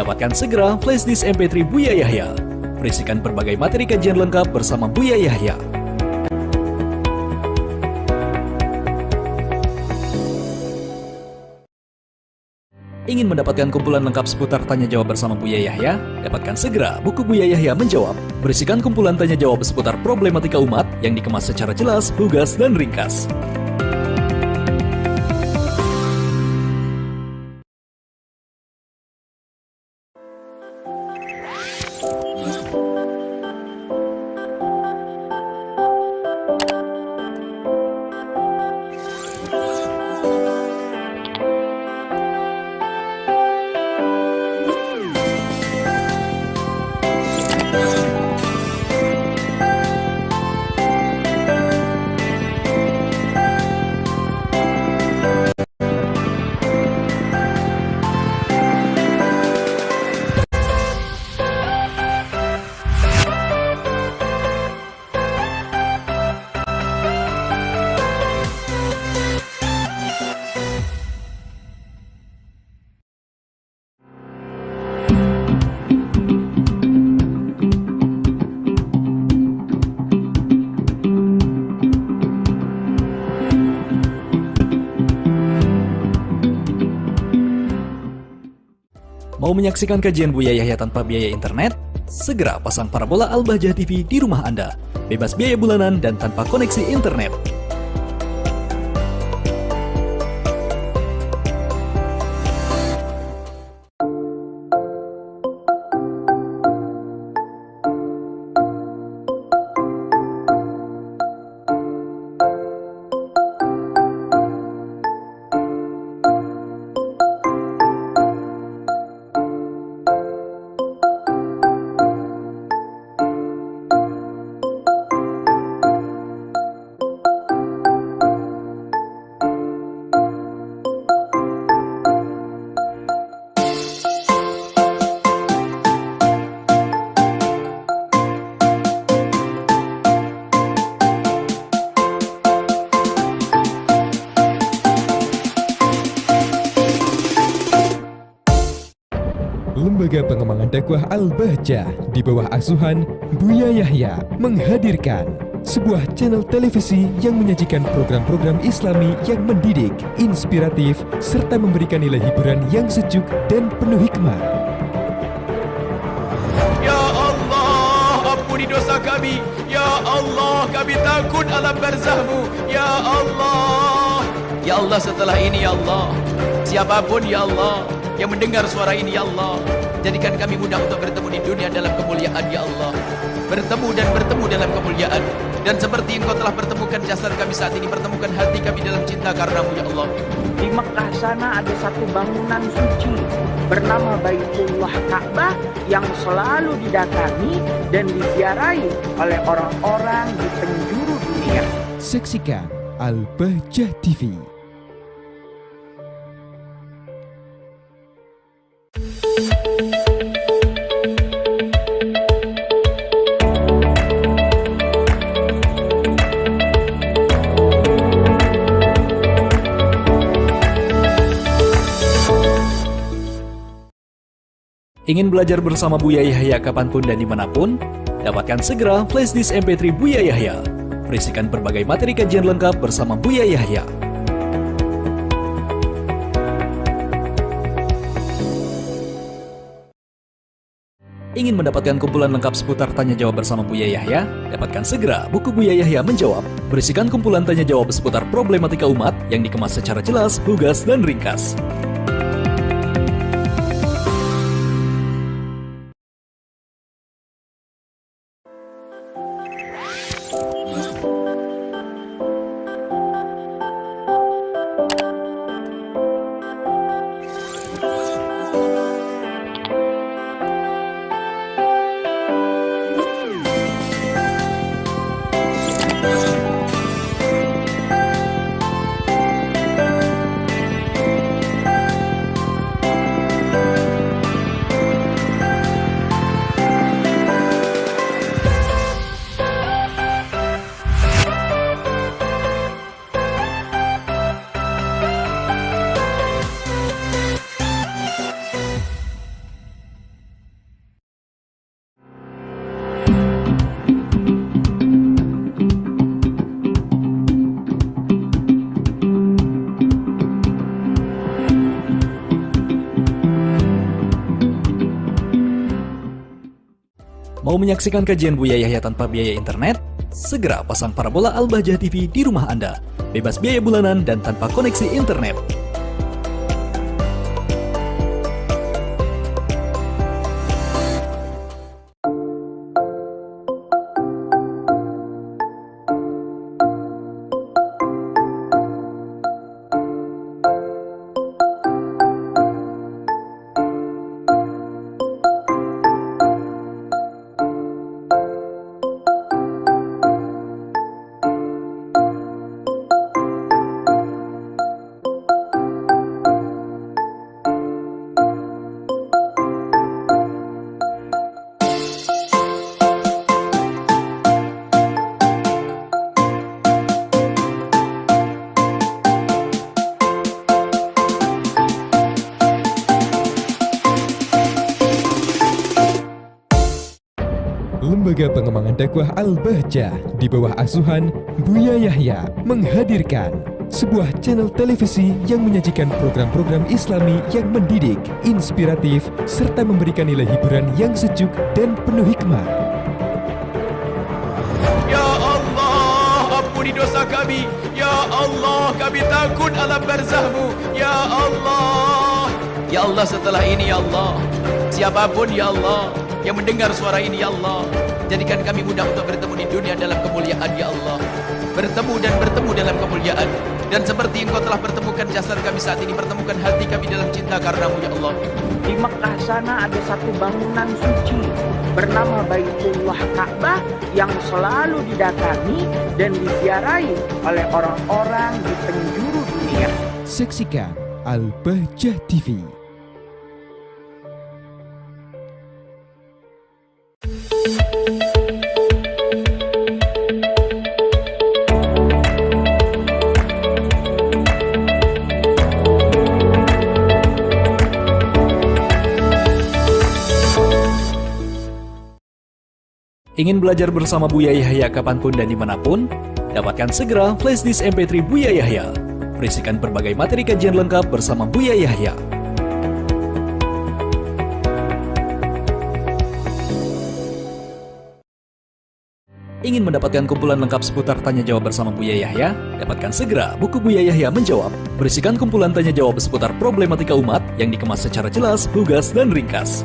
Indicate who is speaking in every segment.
Speaker 1: Dapatkan segera flashdisk MP3 Buya Yahya. Berisikan berbagai materi kajian lengkap bersama Buya Yahya. Ingin mendapatkan kumpulan lengkap seputar tanya jawab bersama Buya Yahya? Dapatkan segera buku Buya Yahya Menjawab. Berisikan kumpulan tanya jawab seputar problematika umat yang dikemas secara jelas, lugas, dan ringkas. Mau menyaksikan kajian Buya Yahya tanpa biaya internet? Segera pasang parabola Al-Bahjah TV di rumah Anda. Bebas biaya bulanan dan tanpa koneksi internet.
Speaker 2: Lembaga Pengembangan Dakwah Al-Bahjah di bawah asuhan Buya Yahya menghadirkan sebuah channel televisi yang menyajikan program-program Islami yang mendidik, inspiratif, serta memberikan nilai hiburan yang sejuk dan penuh hikmah.
Speaker 3: Ya Allah, ampuni dosa kami. Ya Allah, kami takut alam barzahmu. Ya Allah. Ya Allah, setelah ini ya Allah, siapapun ya Allah yang mendengar suara ini ya Allah, jadikan kami mudah untuk bertemu di dunia dalam kemuliaan ya Allah. Bertemu dalam kemuliaan. Dan seperti Engkau telah pertemukan jasad kami saat ini, pertemukan hati kami dalam cinta karenamu ya Allah.
Speaker 4: Di Mekah sana ada satu bangunan suci bernama Baitullah Ka'bah yang selalu didatangi dan diziarahi oleh orang-orang di penjuru dunia.
Speaker 2: Saksikan Al-Bahjah TV.
Speaker 1: Ingin belajar bersama Buya Yahya kapanpun dan dimanapun? Dapatkan segera flashdisk MP3 Buya Yahya. Berisikan berbagai materi kajian lengkap bersama Buya Yahya. Ingin mendapatkan kumpulan lengkap seputar tanya jawab bersama Buya Yahya? Dapatkan segera buku Buya Yahya Menjawab. Berisikan kumpulan tanya jawab seputar problematika umat yang dikemas secara jelas, lugas, dan ringkas. Mau menyaksikan kajian Buya Yahya tanpa biaya internet? Segera pasang parabola Al-Bahjah TV di rumah Anda. Bebas biaya bulanan dan tanpa koneksi internet.
Speaker 2: Lembaga Pengembangan Dakwah Al-Bahjah di bawah asuhan Buya Yahya menghadirkan sebuah channel televisi yang menyajikan program-program Islami yang mendidik, inspiratif, serta memberikan nilai hiburan yang sejuk dan penuh hikmah.
Speaker 3: Ya Allah, ampuni dosa kami. Ya Allah, kami takut alam barzahmu. Ya Allah. Ya Allah, setelah ini ya Allah, siapapun ya Allah yang mendengar suara ini ya Allah, jadikan kami mudah untuk bertemu di dunia dalam kemuliaan ya Allah. Bertemu dan bertemu dalam kemuliaan. Dan seperti Engkau telah pertemukan jasad kami saat ini, pertemukan hati kami dalam cinta karenamu ya Allah.
Speaker 4: Di Mekah sana ada satu bangunan suci bernama Baitullah Ka'bah yang selalu didatangi dan diziarahi oleh orang-orang di penjuru dunia.
Speaker 2: Saksikan Al-Bahjah TV.
Speaker 1: Ingin belajar bersama Buya Yahya kapanpun dan dimanapun? Dapatkan segera flashdisk MP3 Buya Yahya. Berisikan berbagai materi kajian lengkap bersama Buya Yahya. Ingin mendapatkan kumpulan lengkap seputar tanya jawab bersama Buya Yahya? Dapatkan segera buku Buya Yahya Menjawab. Berisikan kumpulan tanya jawab seputar problematika umat yang dikemas secara jelas, lugas, dan ringkas.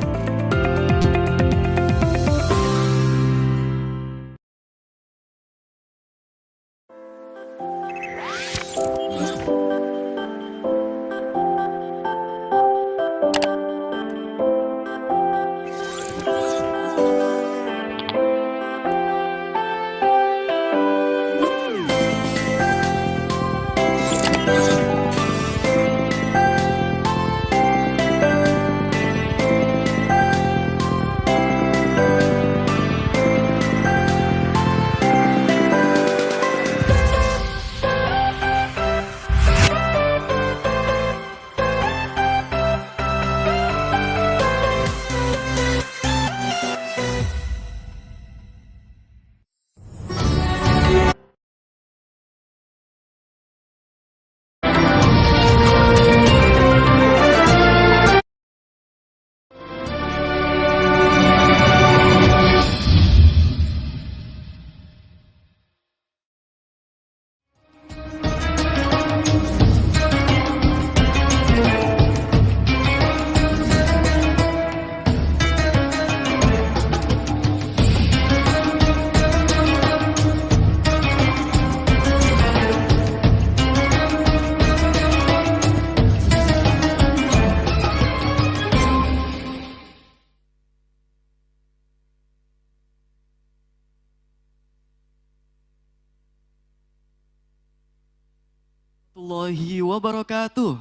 Speaker 5: Warahmatullahi wabarakatuh.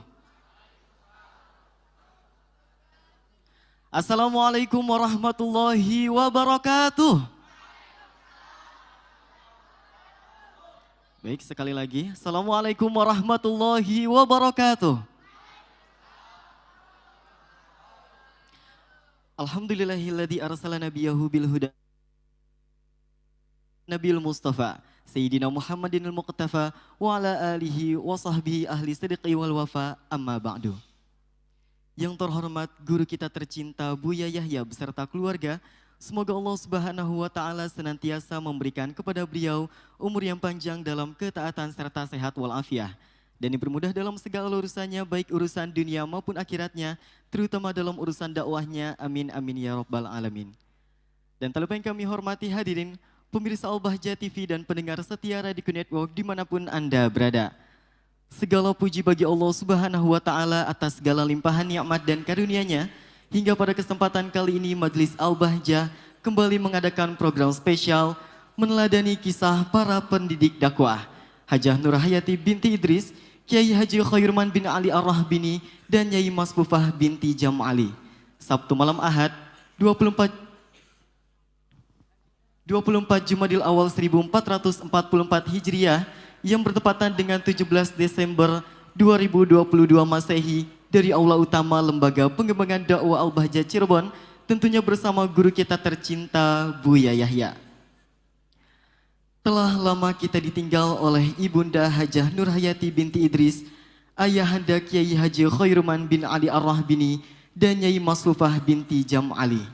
Speaker 5: Assalamualaikum warahmatullahi wabarakatuh. Baik, sekali lagi. Assalamualaikum warahmatullahi wabarakatuh. Alhamdulillahilladzi arsala nabiyahu bil huda Nabiul Mustafa Sayyidina Muhammadin al-Muqtafa wa ala alihi wa sahbihi ahli sidqi wal wafa amma ba'du. Yang terhormat guru kita tercinta Buya Yahya beserta keluarga, Semoga Allah Subhanahu wa taala senantiasa memberikan kepada beliau umur yang panjang dalam ketaatan serta sehat walafiat dan dipermudah dalam segala urusannya, baik urusan dunia maupun akhiratnya, terutama dalam urusan dakwahnya. Amin amin ya rabbal alamin. Dan tak lupa yang kami hormati hadirin pemirsa Al-Bahjah TV dan pendengar setia Radio Network dimanapun Anda berada. Segala puji bagi Allah Subhanahu wa taala atas segala limpahan nikmat dan karunia-Nya. Hingga pada kesempatan kali ini Majelis Al-Bahjah kembali mengadakan program spesial meneladani kisah para pendidik dakwah Hajah Nur Hayati binti Idris, Kiai Haji Khairman bin Ali Ar-Rahbini dan Nyai Masfufah binti Jamali. Sabtu malam Ahad 24 Jumadil Awal 1444 Hijriah yang bertepatan dengan 17 Desember 2022 Masehi dari Aula Utama Lembaga Pengembangan Dakwah Al-Bahjah Cirebon, tentunya bersama guru kita tercinta Buya Yahya. Telah lama kita ditinggal oleh Ibunda Hajah Nur Hayati binti Idris, Ayahanda Kiai Haji Khairman bin Ali Ar-Rahbini dan Nyai Masfufah binti Jamali.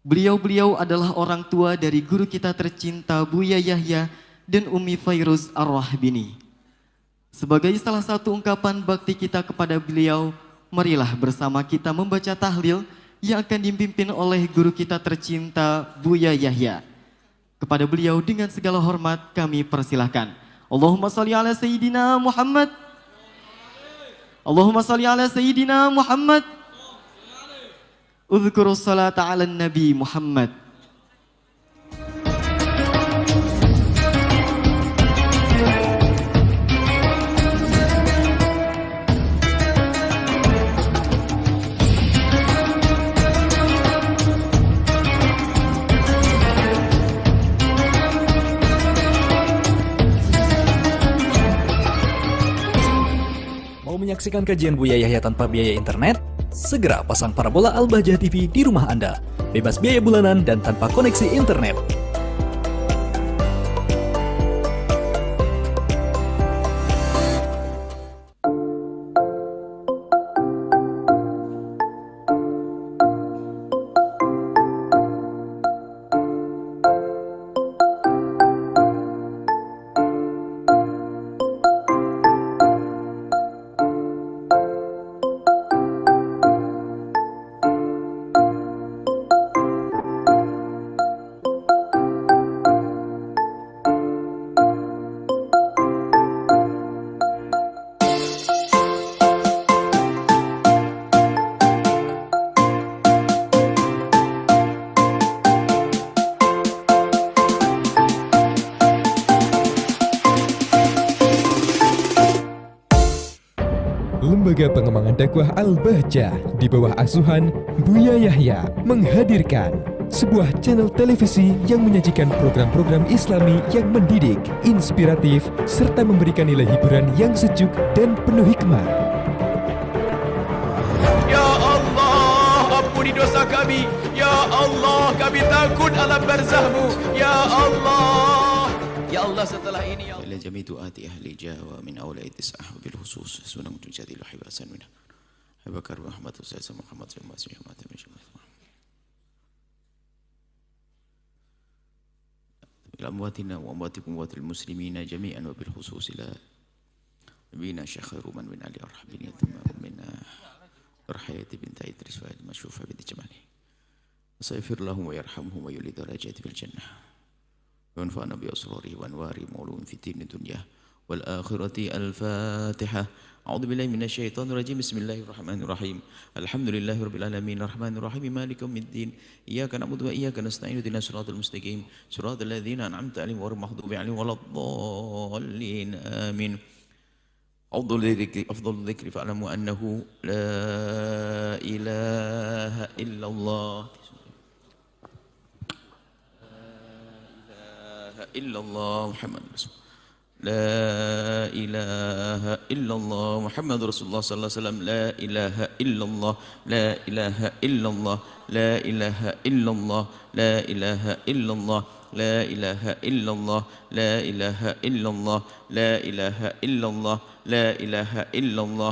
Speaker 5: Beliau-beliau adalah orang tua dari guru kita tercinta Buya Yahya dan Umi Fairuz Ar-Rahbini. Sebagai salah satu ungkapan bakti kita kepada beliau, marilah bersama kita membaca tahlil yang akan dipimpin oleh guru kita tercinta Buya Yahya. Kepada beliau dengan segala hormat kami persilahkan. Allahumma salli ala Sayyidina Muhammad. Allahumma salli ala Sayyidina Muhammad. Udhkurus salata ala Nabi Muhammad.
Speaker 1: Menyaksikan kajian Buya Yahya tanpa biaya internet? Segera pasang parabola Al-Bahjah TV di rumah Anda. Bebas biaya bulanan dan tanpa koneksi internet.
Speaker 2: Lembaga Pengembangan Dakwah Al-Bahjah di bawah asuhan Buya Yahya menghadirkan sebuah channel televisi yang menyajikan program-program Islami yang mendidik, inspiratif, serta memberikan nilai hiburan yang sejuk dan penuh hikmah.
Speaker 3: Ya Allah, ampuni dosa kami. Ya Allah, kami takut alam barzahmu. Ya Allah. Ya Allah, setelah ini ya Allah.
Speaker 6: إلى جميع دعاة أهل جاوة من أولئك التسعة بالخصوص سنة متجدد الحباسان منها أبي بكر محمد وسيد محمد صلى الله عليه وسلم إلى أمواتنا وأمواتكم وأموات المسلمين جميعا وبالخصوص إلى نبينا الشيخ رومان بن علي الرحبيني ثم أمنا رحية بنت إدريس المشوفة بنت جمالي وسيغفر لهم ويرحمهم ويولي درجات في الجنة وينفعنا بأسراره وأنواره معلوم في الدين الدنيا والآخرة. الفاتحة. أعوذ بالله من الشيطان الرجيم. بسم الله الرحمن الرحيم. الحمد لله رب العالمين الرحمن الرحيم مالك يوم الدين إياك نعبد وإياك نستعين اهدنا الصراط المستقيم صراط الذين أنعمت عليهم غير المغضوب عليهم ولا الضالين آمين. أفضل الذكر فاعلموا أنه لا إله إلا الله إلا الله محمد رسول لا إله إلا الله محمد رسول الله صلى الله عليه وسلم لا إله إلا الله لا إله إلا الله لا إله إلا الله لا إله إلا الله لا إله إلا الله لا إله إلا الله لا إله إلا الله لا إله إلا الله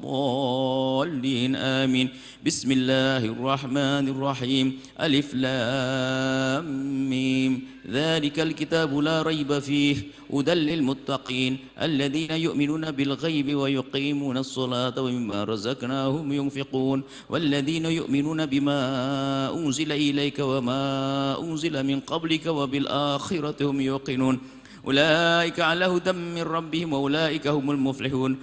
Speaker 6: الضالين آمين بسم الله الرحمن الرحيم ألف لام ميم ذلك الكتاب لا ريب فيه هدى للمتقين الذين يؤمنون بالغيب ويقيمون الصلاة ومما رزقناهم ينفقون والذين يؤمنون بما أنزل إليك وما أنزل من قبلك وبالآخرة هم يوقنون أولئك على هدى من ربهم وأولئك هم المفلحون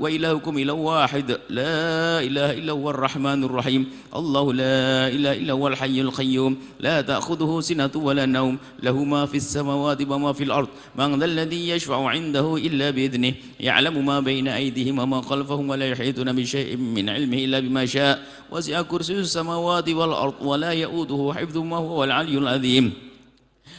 Speaker 6: وإلهكم إله واحد لا إله إلا هو الرحمن الرحيم الله لا إله إلا هو الحي القيوم لا تأخذه سنة ولا نوم له ما في السماوات وما في الأرض من ذا الذي يشفع عنده إلا بإذنه يعلم ما بين أيديهم وما خلفهم ولا يحيطون بشيء من علمه إلا بما شاء وسع كرسي السماوات والأرض ولا يؤوده حفظهما وهو العلي العظيم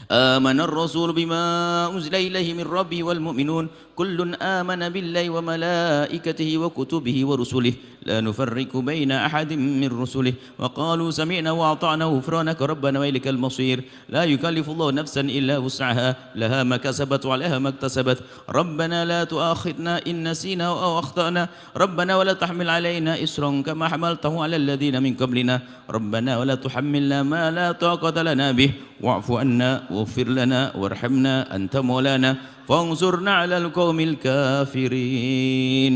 Speaker 6: آمن الرسول بما أنزل إليه من ربه والمؤمنون كل آمن بالله وملائكته وكتبه ورسله لا نفرق بين أحد من رسله وقالوا سمعنا وأطعنا غفرانك ربنا وإليك المصير لا يكلف الله نفسا إلا وسعها لها ما كسبت وعليها ما اكتسبت ربنا لا تؤاخذنا إن نسينا أو أخطأنا ربنا ولا تحمل علينا إصرا كما حملته على الذين من قبلنا ربنا ولا تحملنا ما لا طاقة لنا به واعف عنا واغفر لنا وارحمنا أنت مولانا فانصرنا على القوم الكافرين.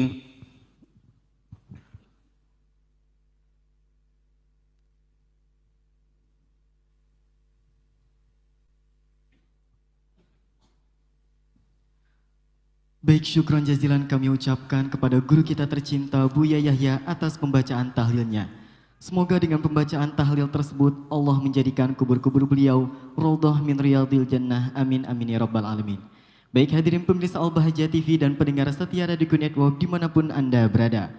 Speaker 5: Baik, syukron jazilan kami ucapkan kepada guru kita tercinta Buya Yahya atas pembacaan tahlilnya. Semoga dengan pembacaan tahlil tersebut Allah menjadikan kubur-kubur beliau raudhah min riyadil jannah. Amin amin ya rabbal alamin. Baik hadirin pemirsa Al-Bahjah TV dan pendengar setia Radio Network dimanapun Anda berada.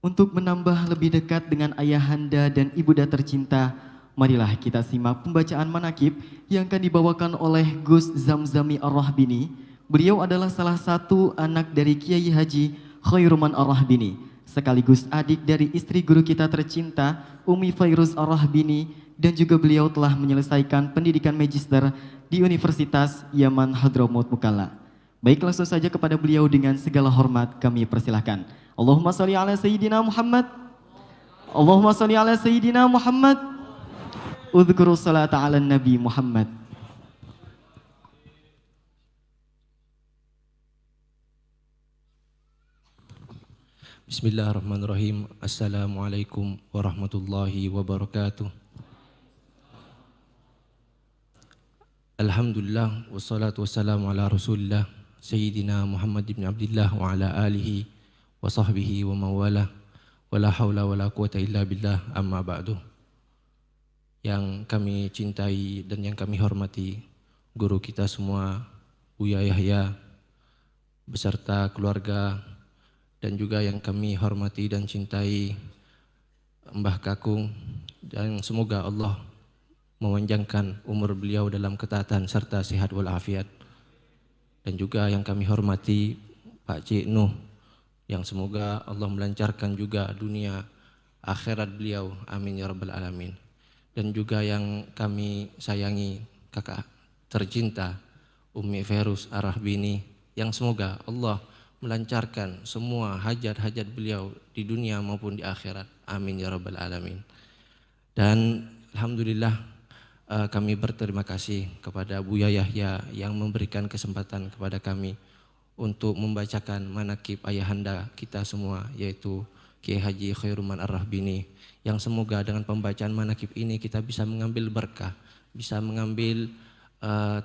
Speaker 5: Untuk menambah lebih dekat dengan ayahanda dan ibunda tercinta, marilah kita simak pembacaan manakib yang akan dibawakan oleh Gus Zamzami Ar-Rahbini. Beliau adalah salah satu anak dari Kiai Haji Khairuman Ar-Rahbini, sekaligus adik dari istri guru kita tercinta Umi Fairuz Ar-Rahbini, dan juga beliau telah menyelesaikan pendidikan magister di Universitas Yaman Hadramaut Mukalla. Baik, langsung saja kepada beliau dengan segala hormat kami persilahkan. Allahumma sholli ala Sayyidina Muhammad. Allahumma sholli ala Sayyidina Muhammad. Udhkuru salata ala Nabi Muhammad.
Speaker 7: Bismillahirrahmanirrahim. Assalamualaikum warahmatullahi wabarakatuh. Alhamdulillah wassalatu wassalamu ala Rasulillah Sayyidina Muhammad ibn Abdillah wa ala alihi wa sahbihi wa mawala wa la hawla wa la quwata illa billah, amma ba'du. Yang kami cintai dan yang kami hormati guru kita semua, Buya Yahya beserta keluarga, dan juga yang kami hormati dan cintai Mbah Kakung, dan semoga Allah memanjangkan umur beliau dalam ketaatan serta sehat walafiat. Dan juga yang kami hormati Pak Cik Nuh, yang semoga Allah melancarkan juga dunia akhirat beliau, amin ya rabbal alamin. Dan juga yang kami sayangi kakak tercinta Umi Fairuz Ar-Rahbini, yang semoga Allah melancarkan semua hajat-hajat beliau di dunia maupun di akhirat, amin ya rabbal alamin. Dan alhamdulillah kami berterima kasih kepada Buya Yahya yang memberikan kesempatan kepada kami untuk membacakan manakib ayahanda kita semua, yaitu Kiai Haji Khairuman Ar-Rahbini, yang semoga dengan pembacaan manakib ini kita bisa mengambil berkah, bisa mengambil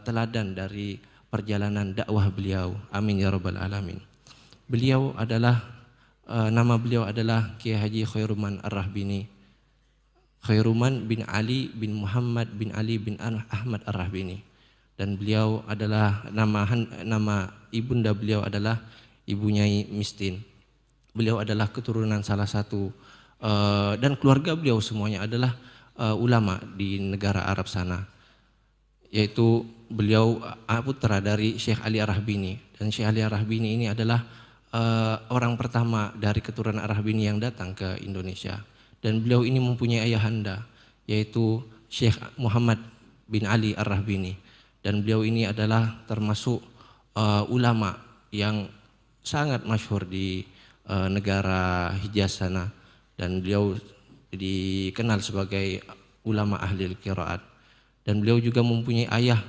Speaker 7: teladan dari perjalanan dakwah beliau, amin ya rabbal alamin. Beliau adalah nama beliau adalah Kiai Haji Khairuman Ar-Rahbini, Khairuman bin Ali bin Muhammad bin Ali bin Ahmad Ar-Rahbini. Dan beliau adalah nama ibunda beliau adalah Ibu Nyai Mistin. Beliau adalah keturunan salah satu dan keluarga beliau semuanya adalah ulama di negara Arab sana, yaitu beliau putra dari Syekh Ali Ar-Rahbini. Dan Syekh Ali Ar-Rahbini ini adalah orang pertama dari keturunan Ar-Rahbini yang datang ke Indonesia. Dan beliau ini mempunyai ayahanda, yaitu Syekh Muhammad bin Ali Ar-Rahbini. Dan beliau ini adalah termasuk ulama yang sangat masyhur di negara Hijaz sana, dan beliau dikenal sebagai ulama ahli qiraat. Dan beliau juga mempunyai ayah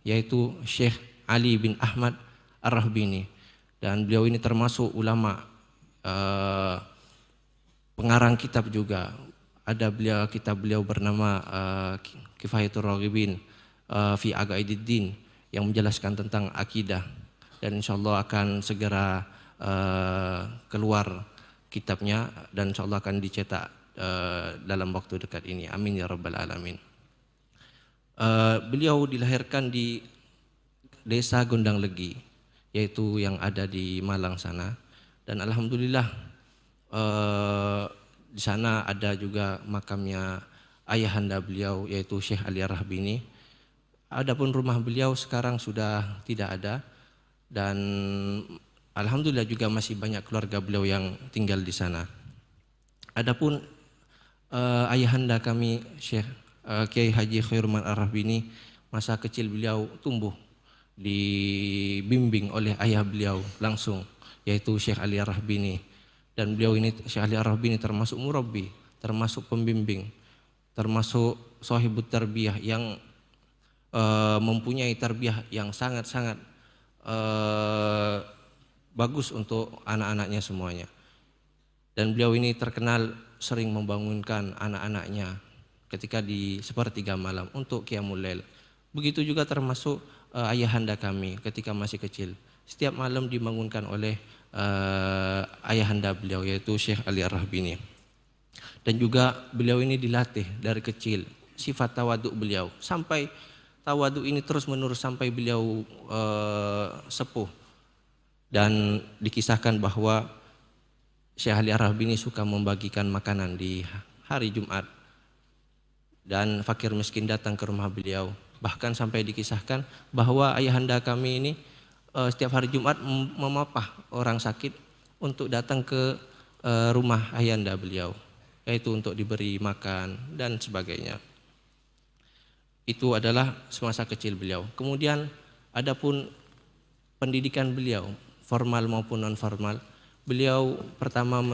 Speaker 7: yaitu Syekh Ali bin Ahmad Ar-Rahbini, dan beliau ini termasuk ulama pengarang kitab juga. Ada kitab beliau bernama Kifayatul Raghibin fi Aqaididdin yang menjelaskan tentang akidah, dan insyaallah akan segera keluar kitabnya dan insyaallah akan dicetak dalam waktu dekat ini. Amin ya rabbal alamin. Beliau dilahirkan di Desa Gondang Legi, yaitu yang ada di Malang sana, dan alhamdulillah di sana ada juga makamnya ayahanda beliau yaitu Syekh Ali Ar-Rahbini. Adapun rumah beliau sekarang sudah tidak ada, dan alhamdulillah juga masih banyak keluarga beliau yang tinggal di sana. Adapun ayahanda kami Syekh Kiai Haji Khairul Ar-Rahbini, masa kecil beliau tumbuh dibimbing oleh ayah beliau langsung yaitu Syekh Ali Ar-Rahbini, dan beliau ini Syekh Ali Ar-Rahbini termasuk murabbi, termasuk pembimbing, termasuk sahibut tarbiyah yang mempunyai tarbiyah yang sangat-sangat bagus untuk anak-anaknya semuanya. Dan beliau ini terkenal sering membangunkan anak-anaknya ketika di sepertiga malam untuk qiyamul lail. Begitu juga termasuk ayahanda kami ketika masih kecil. Setiap malam dibangunkan oleh ayahanda beliau yaitu Syekh Ali Ar-Rahbini. Dan juga beliau ini dilatih dari kecil sifat tawaduk beliau, sampai tawaduk ini terus menerus sampai beliau sepuh. Dan dikisahkan bahwa Syekh Ali Ar-Rahbini suka membagikan makanan di hari Jumat, dan fakir miskin datang ke rumah beliau. Bahkan sampai dikisahkan bahwa ayahanda kami ini setiap hari Jumat memapah orang sakit untuk datang ke rumah ayahanda beliau, yaitu untuk diberi makan dan sebagainya. Itu adalah semasa kecil beliau. Kemudian adapun pendidikan beliau, formal maupun non formal, beliau pertama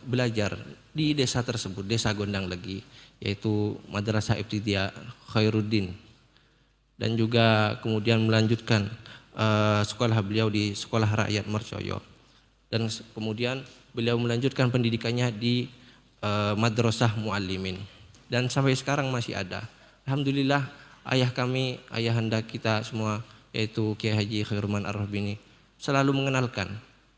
Speaker 7: belajar di desa tersebut, Desa Gondang Legi, yaitu Madrasah Ibtidaiyah Khairuddin, dan juga kemudian melanjutkan sekolah beliau di Sekolah Rakyat Mercoyo, dan kemudian beliau melanjutkan pendidikannya di Madrasah Muallimin, dan sampai sekarang masih ada. Alhamdulillah ayah kami, ayahanda kita semua yaitu Kiai Haji Khairul Ar-Rahbini selalu mengenalkan.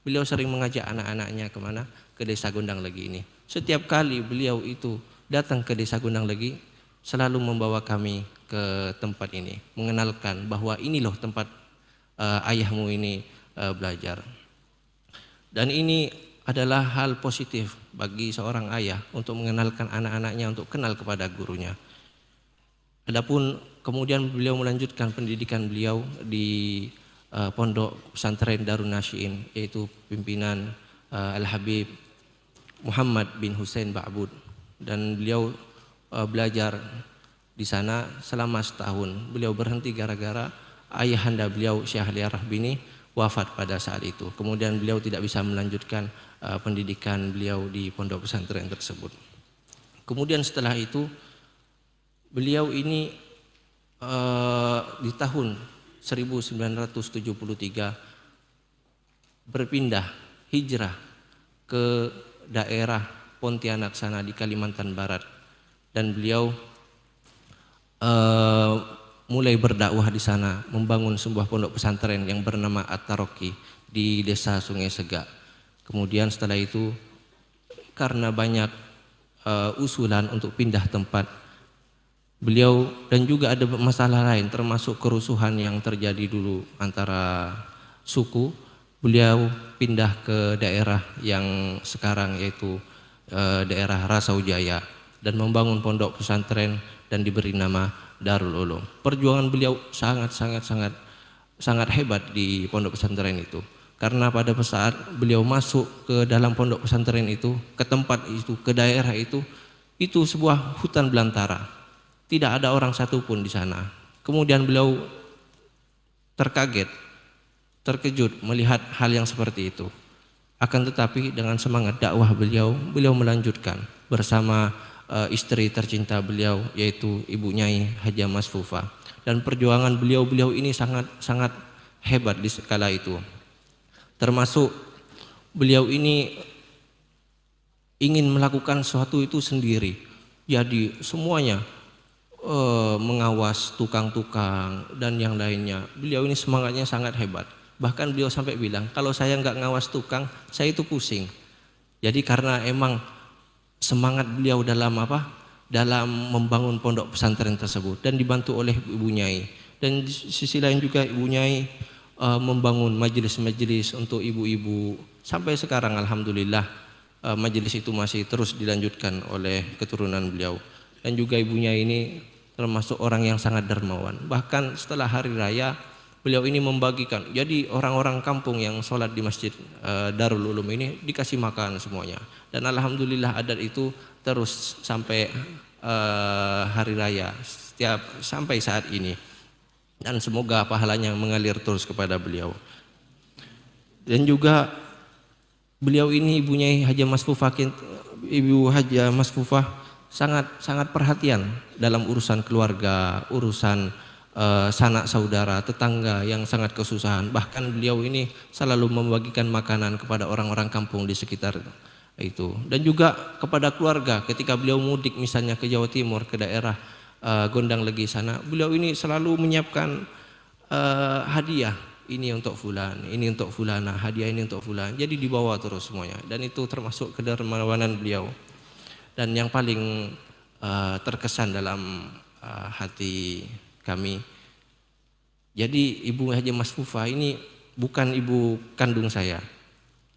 Speaker 7: Beliau sering mengajak anak-anaknya kemana? Ke Desa Gondang Legi ini. Setiap kali beliau itu datang ke Desa Gondang Legi, selalu membawa kami ke tempat ini, mengenalkan bahwa ini loh tempat ayahmu ini belajar. Dan ini adalah hal positif bagi seorang ayah untuk mengenalkan anak-anaknya untuk kenal kepada gurunya. Adapun kemudian beliau melanjutkan pendidikan beliau di Pondok Pesantren Darun Nasyiin, yaitu pimpinan Al-Habib Muhammad bin Hussein Ba'bud, dan beliau belajar di sana selama setahun. Beliau berhenti gara-gara ayahanda beliau Syekh Ali Ar-Rahbini wafat pada saat itu. Kemudian beliau tidak bisa melanjutkan pendidikan beliau di pondok pesantren tersebut. Kemudian setelah itu beliau ini di tahun 1973 berpindah hijrah ke daerah Pontianak sana di Kalimantan Barat, dan beliau mulai berdakwah di sana, membangun sebuah pondok pesantren yang bernama At-Taraqi di Desa Sungai Sega. Kemudian setelah itu karena banyak usulan untuk pindah tempat, beliau dan juga ada masalah lain termasuk kerusuhan yang terjadi dulu antara suku, beliau pindah ke daerah yang sekarang yaitu daerah Rasaujaya dan membangun pondok pesantren dan diberi nama Darul Ulum. Perjuangan beliau sangat hebat di pondok pesantren itu, karena pada saat beliau masuk ke dalam pondok pesantren itu, ke tempat itu, ke daerah itu sebuah hutan belantara. Tidak ada orang satupun di sana. Kemudian beliau terkejut melihat hal yang seperti itu. Akan tetapi dengan semangat dakwah beliau melanjutkan bersama istri tercinta beliau yaitu Ibu Nyai Hajah Masfufah. Dan perjuangan beliau ini sangat hebat di skala itu. Termasuk beliau ini ingin melakukan sesuatu itu sendiri. Jadi semuanya mengawas tukang-tukang dan yang lainnya. Beliau ini semangatnya sangat hebat. Bahkan beliau sampai bilang, kalau saya nggak ngawas tukang, saya itu pusing. Jadi karena emang semangat beliau dalam dalam membangun pondok pesantren tersebut dan dibantu oleh Ibu Nyai. Dan di sisi lain juga Ibu Nyai membangun majelis-majelis untuk ibu-ibu. Sampai sekarang alhamdulillah majelis itu masih terus dilanjutkan oleh keturunan beliau. Dan juga Ibu Nyai ini termasuk orang yang sangat dermawan. Bahkan setelah hari raya beliau ini membagikan. Jadi orang-orang kampung yang sholat di Masjid Darul Ulum ini dikasih makan semuanya. Dan alhamdulillah adat itu terus sampai hari raya sampai saat ini. Dan semoga pahalanya mengalir terus kepada beliau. Dan juga beliau ini Ibu Nyai Hajah Masfufah, Ibu Hajah Masfufah sangat perhatian dalam urusan keluarga, urusan sanak saudara, tetangga yang sangat kesusahan. Bahkan beliau ini selalu membagikan makanan kepada orang-orang kampung di sekitar itu. Dan juga kepada keluarga ketika beliau mudik misalnya ke Jawa Timur, ke daerah Gondang Legi sana, beliau ini selalu menyiapkan hadiah. Ini untuk fulan, ini untuk fulana, hadiah ini untuk fulan. Jadi dibawa terus semuanya. Dan itu termasuk kedermawanan beliau. Dan yang paling terkesan dalam hati kami, jadi Ibu Hajah Masfufah ini bukan ibu kandung saya.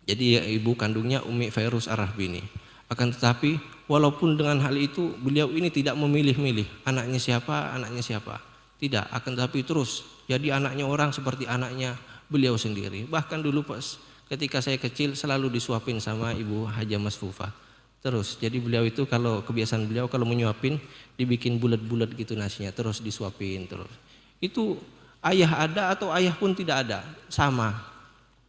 Speaker 7: Jadi ibu kandungnya Umi Fairuz Ar-Rahbini. Akan tetapi walaupun dengan hal itu beliau ini tidak memilih-milih anaknya siapa. Tidak, akan tetapi terus jadi anaknya orang seperti anaknya beliau sendiri. Bahkan dulu pas ketika saya kecil selalu disuapin sama Ibu Hajah Masfufah. Terus, jadi beliau itu kalau kebiasaan beliau kalau menyuapin dibikin bulat-bulat gitu nasinya, terus disuapin terus. Itu ayah ada atau ayah pun tidak ada, sama.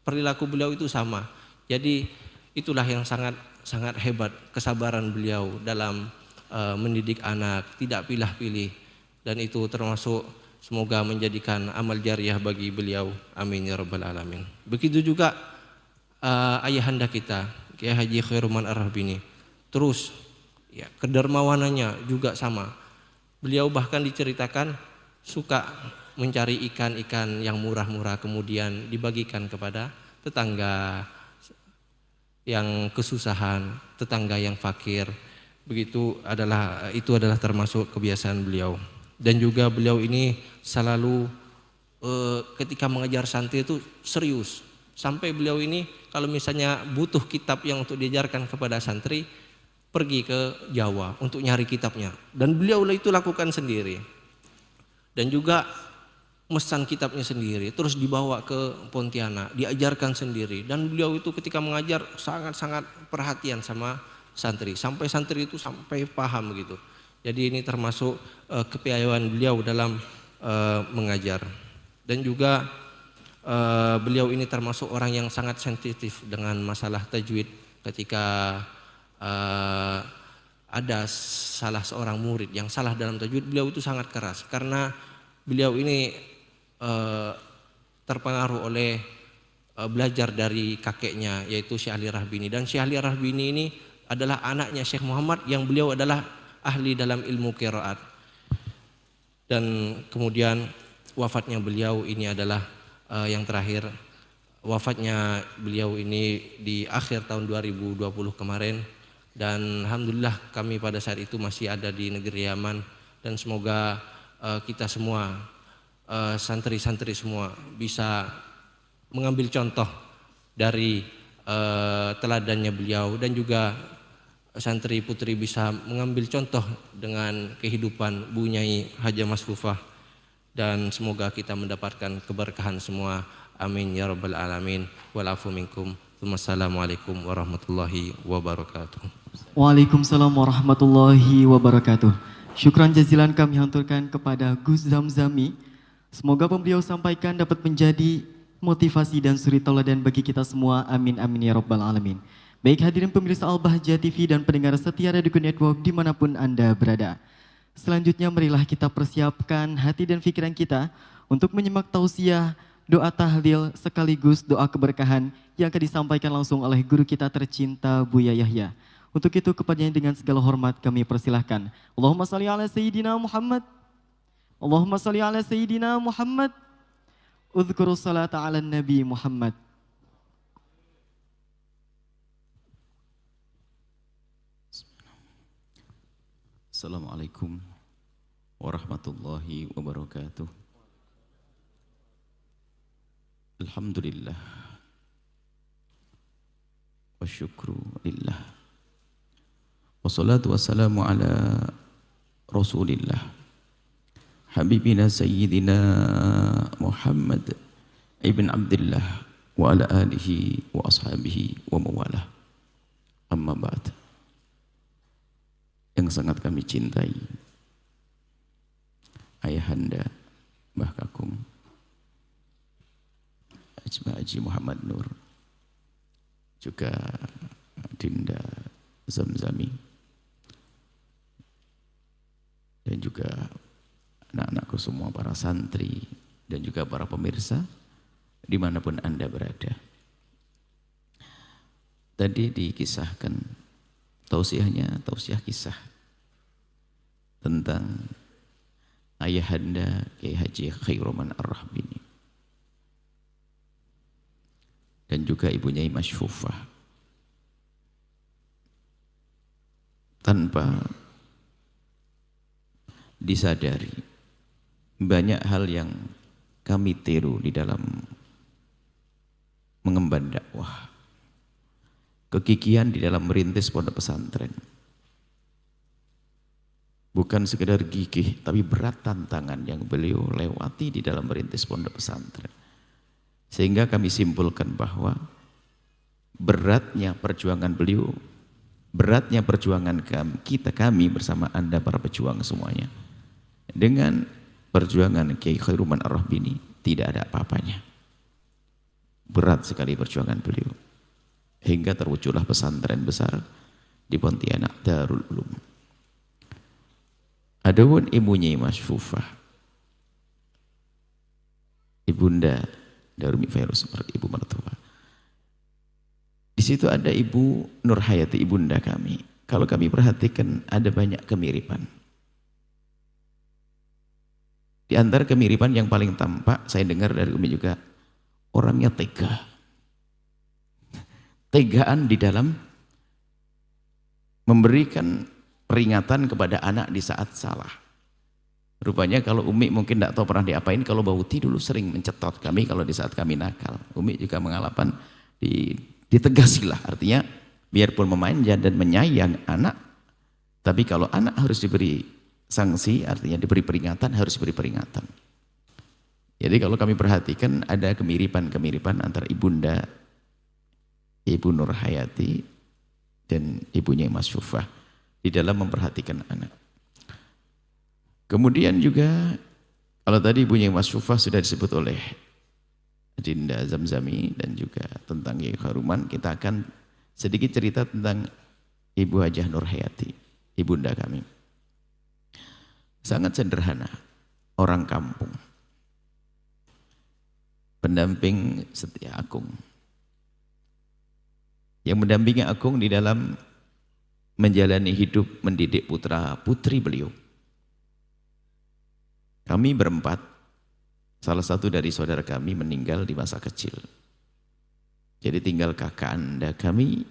Speaker 7: Perilaku beliau itu sama. Jadi itulah yang sangat hebat kesabaran beliau dalam mendidik anak, tidak pilih-pilih. Dan itu termasuk semoga menjadikan amal jariah bagi beliau. Amin ya rabbal alamin. Begitu juga ayahanda kita, Kiai Haji Khairuman Ar-Rahbini. Terus ya, kedermawanannya juga sama. Beliau bahkan diceritakan suka mencari ikan-ikan yang murah-murah kemudian dibagikan kepada tetangga yang kesusahan, tetangga yang fakir. Itu adalah termasuk kebiasaan beliau. Dan juga beliau ini selalu ketika mengajar santri itu serius. Sampai beliau ini kalau misalnya butuh kitab yang untuk diajarkan kepada santri, pergi ke Jawa untuk nyari kitabnya. Dan beliau itu lakukan sendiri. Dan juga mesan kitabnya sendiri, terus dibawa ke Pontianak, diajarkan sendiri. Dan beliau itu ketika mengajar sangat-sangat perhatian sama santri. Sampai santri itu sampai paham gitu. Jadi ini termasuk kepiawaian beliau dalam mengajar. Dan juga beliau ini termasuk orang yang sangat sensitif dengan masalah tajwid. Ketika ada salah seorang murid yang salah dalam tajwid, beliau itu sangat keras karena beliau ini terpengaruh oleh belajar dari kakeknya yaitu Syekh Ali Rahbini. Dan Syekh Ali Rahbini ini adalah anaknya Syekh Muhammad yang beliau adalah ahli dalam ilmu qiraat. Dan kemudian wafatnya beliau ini adalah yang terakhir. Wafatnya beliau ini di akhir tahun 2020 kemarin. Dan alhamdulillah kami pada saat itu masih ada di negeri Yaman. Dan semoga kita semua, santri-santri semua bisa mengambil contoh dari teladannya beliau. Dan juga santri putri bisa mengambil contoh dengan kehidupan Bu Nyai Hajah Masfufah. Dan semoga kita mendapatkan keberkahan semua. Amin ya rabbal alamin. Walafu minkum. Wassalamualaikum warahmatullahi wabarakatuh.
Speaker 5: Waalaikumsalam warahmatullahi wabarakatuh. Syukran jazilan kami haturkan kepada Gus Zamzami. Semoga pembeliau sampaikan dapat menjadi motivasi dan suri tauladan bagi kita semua. Amin amin ya rabbal alamin. Baik hadirin pemirsa Al-Bahjah TV dan pendengar setia Radio Network dimanapun Anda berada. Selanjutnya marilah kita persiapkan hati dan pikiran kita untuk menyimak tausiah, doa tahlil sekaligus doa keberkahan yang akan disampaikan langsung oleh guru kita tercinta Buya Yahya. Untuk itu kepadanya dengan segala hormat kami persilahkan. Allahumma salli ala Sayyidina Muhammad. Allahumma salli ala Sayyidina Muhammad. Udhkuru salata ala Nabi Muhammad.
Speaker 6: Assalamualaikum warahmatullahi wabarakatuh. Alhamdulillah wa syukru lillah. Wassalatu wassalamu ala Rasulillah Habibina Sayyidina Muhammad ibn Abdullah wa ala alihi wa ashabihi wa mawalah. Amma ba'd. Yang sangat kami cintai Ayahanda Mbah Kakung Haji Muhammad Nur, juga Dinda Zamzami, dan juga anak-anakku semua, para santri dan juga para pemirsa dimanapun Anda berada. Tadi dikisahkan tausiahnya, tausiah kisah tentang Ayahanda Kiai Haji Khairuman Ar-Rahbini dan juga ibunya Mas Fufah. Tanpa disadari, banyak hal yang kami tiru di dalam mengemban dakwah, kegigihan di dalam merintis pondok pesantren. Bukan sekedar gigih, tapi berat tantangan yang beliau lewati di dalam merintis pondok pesantren. Sehingga kami simpulkan bahwa beratnya perjuangan beliau, beratnya perjuangan kami bersama Anda para pejuang semuanya, dengan perjuangan Kiai Khairuman Ar-Rahbini tidak ada apa-apanya. Berat sekali perjuangan beliau, hingga terwujudlah pesantren besar di Pontianak, Darul Ulum. Adapun ibunya Mas Fufah, ibunda Darumi Fairuz, ibu mertua. Di situ ada Ibu Nur Hayati, ibunda kami. Kalau kami perhatikan ada banyak kemiripan. Di antara kemiripan yang paling tampak saya dengar dari Umi juga, orangnya tega. Tegaan di dalam memberikan peringatan kepada anak di saat salah. Rupanya kalau Umi mungkin tidak tahu pernah diapain, kalau Bauti dulu sering mencetot kami kalau di saat kami nakal. Umi juga mengalami ditegasilah, artinya biarpun memanja dan menyayang anak, tapi kalau anak harus diberi sanksi, artinya diberi peringatan, harus diberi peringatan. Jadi kalau kami perhatikan ada kemiripan-kemiripan antara ibunda Ibu Nur Hayati dan ibunya Mas Fufah di dalam memperhatikan anak. Kemudian juga kalau tadi ibunya Mas Fufah sudah disebut oleh Dinda Zamzami dan juga tentang Kiai Khairuman, kita akan sedikit cerita tentang Ibu Hajah Nur Hayati, ibunda kami. Sangat sederhana, orang kampung, pendamping setia Agung, yang mendampingi Agung di dalam menjalani hidup mendidik putra putri beliau. Kami berempat, salah satu dari saudara kami meninggal di masa kecil. Jadi tinggal kakanda kami,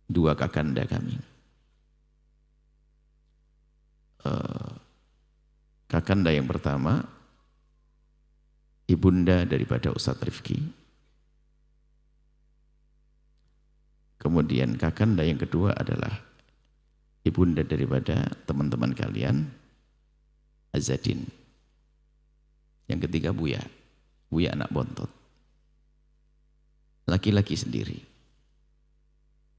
Speaker 6: dua kakanda kami. Kakanda yang pertama, ibunda daripada Ustadz Rifki. Kemudian kakanda yang kedua adalah ibunda daripada teman-teman kalian, Azadin. Yang ketiga Buya anak bontot. Laki-laki sendiri.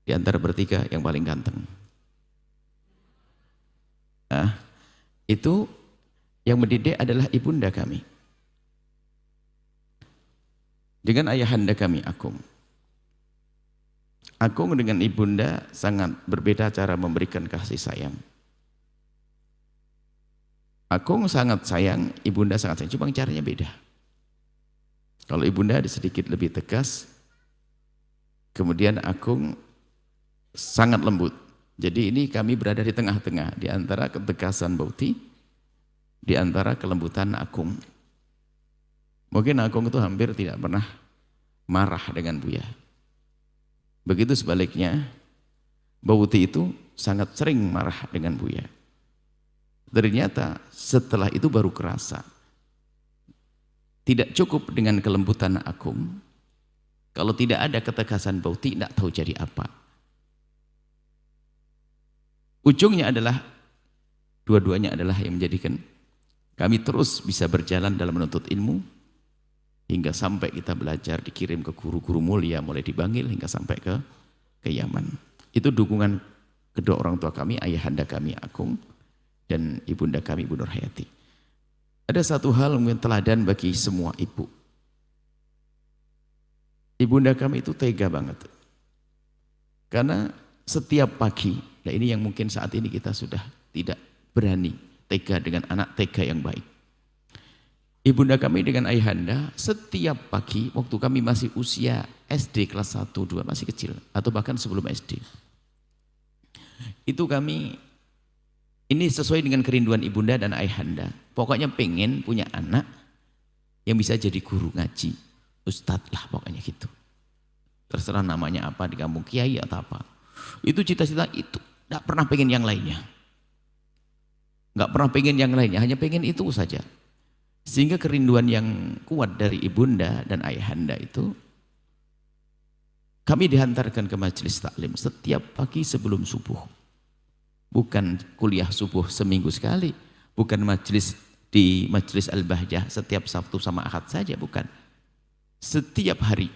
Speaker 6: Di antara bertiga yang paling ganteng. Nah, itu yang mendidik adalah ibunda kami. dengan ayahanda kami Akung. Akung dengan ibunda sangat berbeda cara memberikan kasih sayang. Akung sangat sayang, ibunda sangat sayang, cuma caranya beda. Kalau ibunda ada sedikit lebih tegas, kemudian Akung sangat lembut. Jadi ini kami berada di tengah-tengah, di antara ketegasan Bauti, di antara kelembutan Akung. Mungkin Akung itu hampir tidak pernah marah dengan Buya. Begitu sebaliknya, Bauti itu sangat sering marah dengan Buya. Ternyata setelah itu baru kerasa. Tidak cukup dengan kelembutan Akung. Kalau tidak ada ketegasan Bauti, tidak tahu jadi apa. Ujungnya adalah, dua-duanya adalah yang menjadikan kami terus bisa berjalan dalam menuntut ilmu, hingga sampai kita belajar dikirim ke guru-guru mulia, mulai di Bangil hingga sampai ke Yaman. Itu dukungan kedua orang tua kami, ayahanda kami Akung dan ibunda kami Ibu Nur Hayati. Ada satu hal yang teladan bagi semua ibu. Ibunda kami itu tega banget. Karena setiap pagi, nah ini yang mungkin saat ini kita sudah tidak berani tega dengan anak tega yang baik. Ibunda kami dengan ayahanda setiap pagi waktu kami masih usia SD kelas 1, 2 masih kecil atau bahkan sebelum SD. Itu kami, ini sesuai dengan kerinduan ibunda dan ayahanda. Pokoknya pengen punya anak yang bisa jadi guru ngaji. Ustadz lah pokoknya gitu. Terserah namanya apa di kampung, kiai atau apa. Itu cita-cita itu. Gak pernah pengen yang lainnya. Gak pernah pengen yang lainnya, hanya pengen itu saja. Sehingga kerinduan yang kuat dari ibunda dan ayahanda itu, kami dihantarkan ke majelis taklim setiap pagi sebelum subuh. Bukan kuliah subuh seminggu sekali, bukan majelis di majelis Al-Bahjah setiap Sabtu sama Ahad saja, bukan. Setiap hari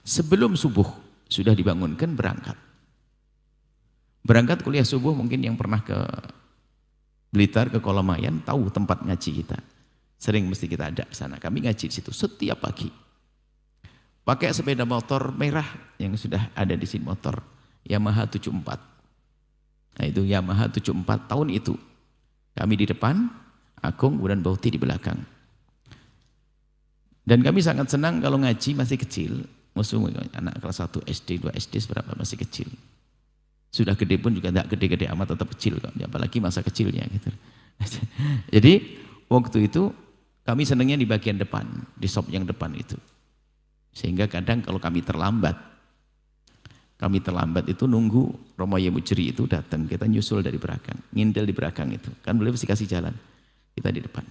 Speaker 6: sebelum subuh sudah dibangunkan berangkat. Berangkat kuliah subuh, mungkin yang pernah ke Blitar, ke Kolamayan, tahu tempat ngaji kita. Sering mesti kita ada di sana. Kami ngaji di situ setiap pagi. Pakai sepeda motor merah yang sudah ada di sini, motor Yamaha 74. Nah itu Yamaha 74 tahun itu. Kami di depan, Akung dan Bauti di belakang. Dan kami sangat senang kalau ngaji masih kecil. Musuh anak kelas 1 SD, 2 SD seberapa masih kecil. Sudah gede pun juga tidak gede-gede amat, tetap kecil kok. Apalagi masa kecilnya gitu. Jadi waktu itu kami senangnya di bagian depan, di sop yang depan itu. Sehingga kadang kalau kami terlambat itu nunggu Romo Yemujri itu datang, kita nyusul dari belakang, ngindel di belakang itu. Kan beliau mesti kasih jalan, kita di depan.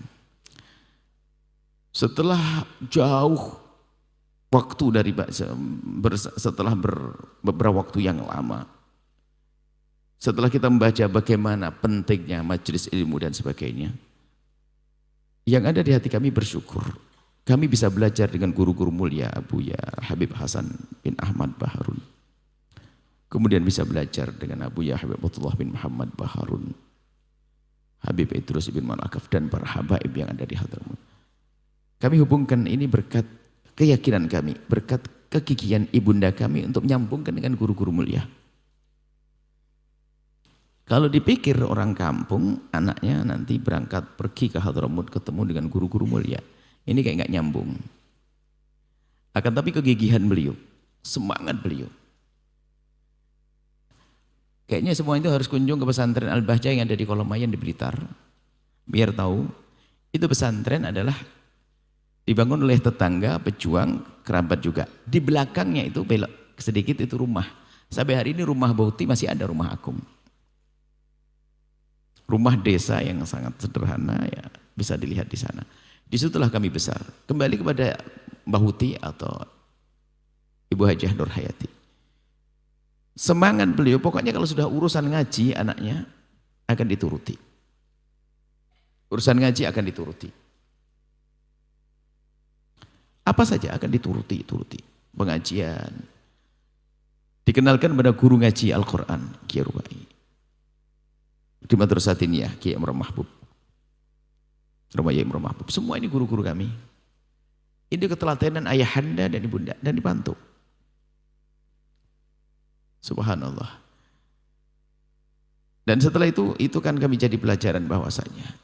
Speaker 6: Setelah jauh waktu dari setelah beberapa waktu yang lama, setelah kita membaca bagaimana pentingnya majelis ilmu dan sebagainya, yang ada di hati kami bersyukur. Kami bisa belajar dengan guru-guru mulia Buya Habib Hasan bin Ahmad Baharun. Kemudian bisa belajar dengan Buya Habib Abdullah bin Muhammad Baharun, Habib Idrus bin Manakaf dan para habaib yang ada di Hadramaut. Kami hubungkan ini berkat keyakinan kami, berkat kegigihan ibunda kami untuk menyambungkan dengan guru-guru mulia. Kalau dipikir orang kampung, anaknya nanti berangkat pergi ke Hadramaut ketemu dengan guru-guru mulia. Ini kayak nggak nyambung. Akan tapi kegigihan beliau, semangat beliau. Kayaknya semua itu harus kunjung ke pesantren Al-Bahjah yang ada di Kolamayan di Blitar. Biar tahu, itu pesantren adalah dibangun oleh tetangga, pejuang, kerabat juga. Di belakangnya itu belok sedikit itu rumah. Sampai hari ini rumah Bauti masih ada, rumah Akung. Rumah desa yang sangat sederhana ya, bisa dilihat di sana. Disitulah kami besar. Kembali kepada Mbah Huti atau Ibu Hajah Nur Hayati. Semangat beliau, pokoknya kalau sudah urusan ngaji anaknya akan dituruti. Urusan ngaji akan dituruti. Apa saja akan dituruti. Pengajian. Dikenalkan pada guru ngaji Al-Quran, Kiai Rubai. Di Madrasah Tiniyah, Kiai Imran Mahbub. Rumah Imran Mahbub. Semua ini guru-guru kami. Ini ketelatenan ayahanda dan ibunda dan dibantu. Subhanallah. Dan setelah itu kan kami jadi pelajaran bahwasanya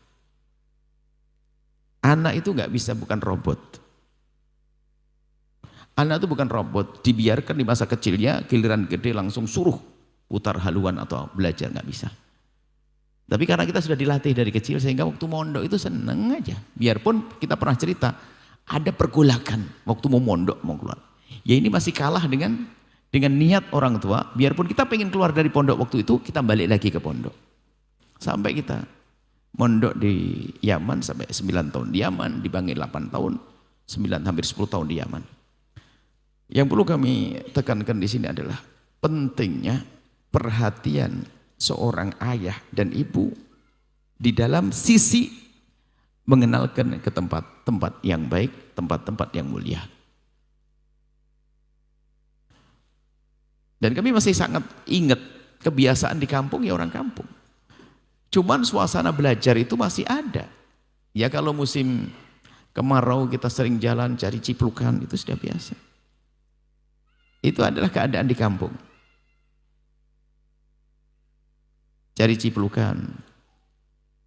Speaker 6: anak itu nggak bisa bukan robot. Anak itu bukan robot, dibiarkan di masa kecilnya, giliran gede langsung suruh putar haluan atau belajar, nggak bisa. Tapi karena kita sudah dilatih dari kecil sehingga waktu mondok itu seneng aja. Biarpun kita pernah cerita ada pergolakan waktu mau mondok mau keluar. Ya ini masih kalah dengan niat orang tua. Biarpun kita pengen keluar dari pondok waktu itu, kita balik lagi ke pondok. Sampai kita mondok di Yaman sampai 9 tahun di Yaman, di Bangil 8 tahun, 9 hampir 10 tahun di Yaman. Yang perlu kami tekankan di sini adalah pentingnya perhatian seorang ayah dan ibu di dalam sisi mengenalkan ke tempat-tempat yang baik, tempat-tempat yang mulia. Dan kami masih sangat ingat kebiasaan di kampung ya orang kampung. Cuman suasana belajar itu masih ada. Ya kalau musim kemarau kita sering jalan cari ciplukan, itu sudah biasa. Itu adalah keadaan di kampung. Cari ciplukan.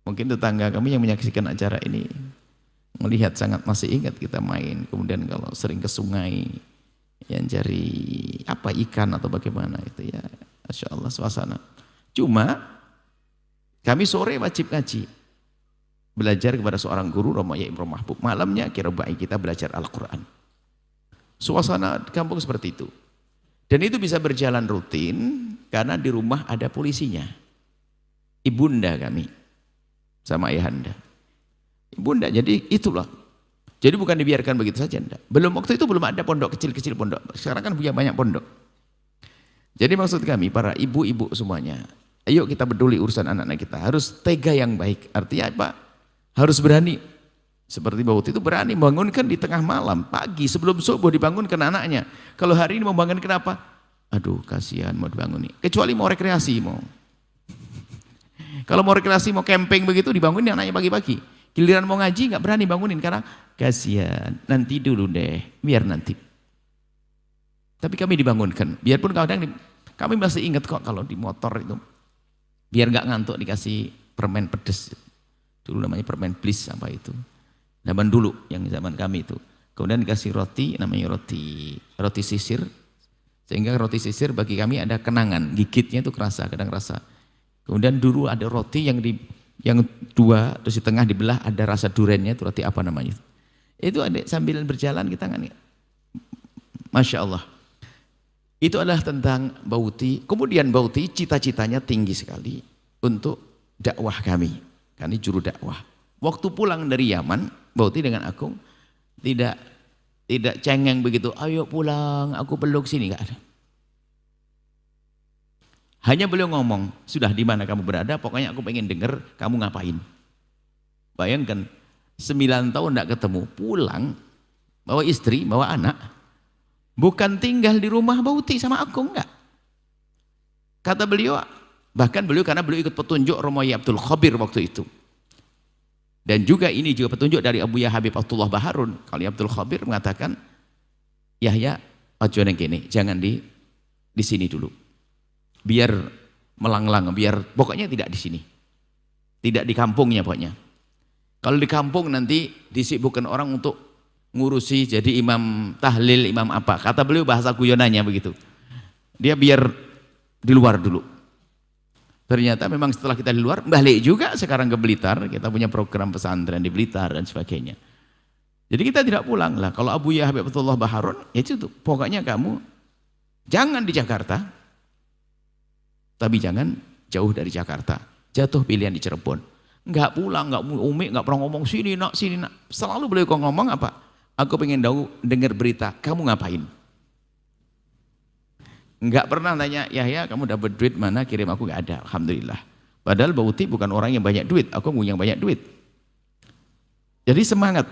Speaker 6: Mungkin tetangga kami yang menyaksikan acara ini melihat sangat masih ingat kita main. Kemudian kalau sering ke sungai yang cari apa ikan atau bagaimana itu ya, Masya Allah suasana. Cuma kami sore wajib ngaji, belajar kepada seorang guru Romoya Imam Mahbub. Malamnya kirabai kita belajar Al-Quran. Suasana kampung seperti itu. Dan itu bisa berjalan rutin karena di rumah ada polisinya. Ibunda kami sama ayahanda. Ibunda, jadi itulah. Jadi bukan dibiarkan begitu saja. Enggak. Waktu itu belum ada pondok kecil-kecil pondok. Sekarang kan punya banyak pondok. Jadi maksud kami para ibu-ibu semuanya, ayo kita peduli urusan anak-anak kita. Harus tega yang baik. Artinya apa? Harus berani. Seperti Baut itu berani membangunkan di tengah malam, pagi sebelum subuh dibangunkan anaknya. Kalau hari ini membangunkan kenapa? Aduh kasihan mau dibangun. Kecuali mau rekreasi mau. Kalau mau rekreasi, mau camping begitu dibangunin anaknya pagi-pagi. Giliran mau ngaji nggak berani bangunin karena kasihan. Nanti dulu deh, biar nanti. Tapi kami dibangunkan. Biarpun kadang kami masih ingat kok kalau di motor itu. Biar nggak ngantuk dikasih permen pedes. Dulu namanya permen bliss apa itu. Zaman dulu, yang zaman kami itu. Kemudian dikasih roti, namanya roti sisir. Sehingga roti sisir bagi kami ada kenangan. Gigitnya itu kerasa, kadang rasa. Kemudian dulu ada roti yang dua, terus di tengah dibelah ada rasa durennya, itu roti apa namanya? Itu ada sambil berjalan kita kan, Masya Allah. Itu adalah tentang Bauti. Kemudian Bauti cita-citanya tinggi sekali untuk dakwah kami. Kami juru dakwah. Waktu pulang dari Yaman, Bauti dengan Agung tidak cengeng begitu. Ayo pulang, aku peluk sini, enggak ada. Hanya beliau ngomong, sudah di mana kamu berada, pokoknya aku pengen dengar kamu ngapain. Bayangkan, 9 tahun tidak ketemu, pulang, bawa istri, bawa anak, bukan tinggal di rumah Bauti sama aku, enggak. Kata beliau, bahkan beliau karena beliau ikut petunjuk Romoya Abdul Khabir waktu itu. Dan juga ini juga petunjuk dari Abu Habib Abdullah Baharun. Kalau Abdul Khabir mengatakan, Yahya, ojo neng kene, jangan di sini dulu. Biar melanglang, biar pokoknya tidak di sini. Tidak di kampungnya pokoknya. Kalau di kampung nanti disibukkan orang untuk ngurusi jadi imam tahlil, imam apa. Kata beliau bahasa guyonannya begitu. Dia biar di luar dulu. Ternyata memang setelah kita di luar, balik juga sekarang ke Blitar. Kita punya program pesantren di Blitar dan sebagainya. Jadi kita tidak pulang lah. Kalau Abu Habib Abdullah Baharun, itu tuh. Pokoknya kamu jangan di Jakarta. Tapi jangan jauh dari Jakarta. Jatuh pilihan di Cirebon. Enggak pulang, enggak Umi, enggak pernah ngomong sini nak, sini nak. Selalu beliau ngomong apa? Aku pengen dengar berita, kamu ngapain? Enggak pernah tanya, Yahya kamu dapat duit mana, kirim aku, enggak ada. Alhamdulillah. Padahal Bauti bukan orang yang banyak duit, aku yang banyak duit. Jadi semangat.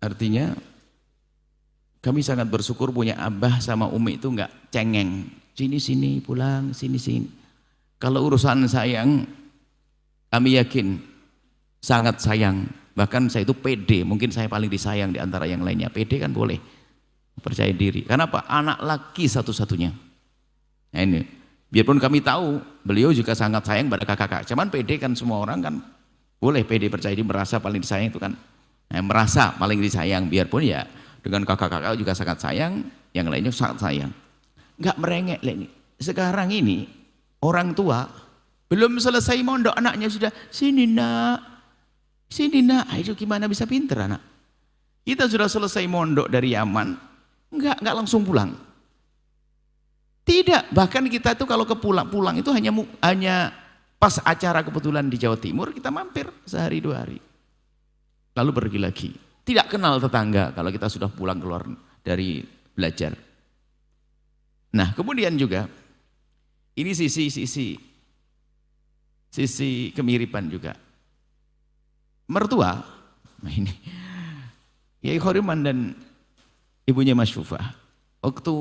Speaker 6: Artinya kami sangat bersyukur punya abah sama umi itu enggak cengeng. Sini-sini pulang, sini-sini. Kalau urusan sayang, kami yakin sangat sayang. Bahkan saya itu pede, mungkin saya paling disayang di antara yang lainnya. Pede kan boleh, percaya diri. Karena apa? Anak laki satu-satunya. Nah ini, biarpun kami tahu beliau juga sangat sayang pada kakak-kakak. Cuman pede kan semua orang kan boleh pede percaya diri merasa paling disayang itu kan. Nah, merasa paling disayang biarpun ya dengan kakak-kakak juga sangat sayang, yang lainnya sangat sayang. Enggak merengek lah ini. Sekarang ini orang tua belum selesai mondok anaknya sudah sini nak, sini nak. Ayo gimana bisa pinter anak? Kita sudah selesai mondok dari Yaman, enggak langsung pulang. Tidak, bahkan kita tuh kalau pulang itu hanya pas acara kebetulan di Jawa Timur kita mampir sehari 2 hari. Lalu pergi lagi. Tidak kenal tetangga kalau kita sudah pulang keluar dari belajar. Nah, kemudian juga ini sisi kemiripan juga. Mertua, nah ini Yai Khoriman dan ibunya Mas Syufah, waktu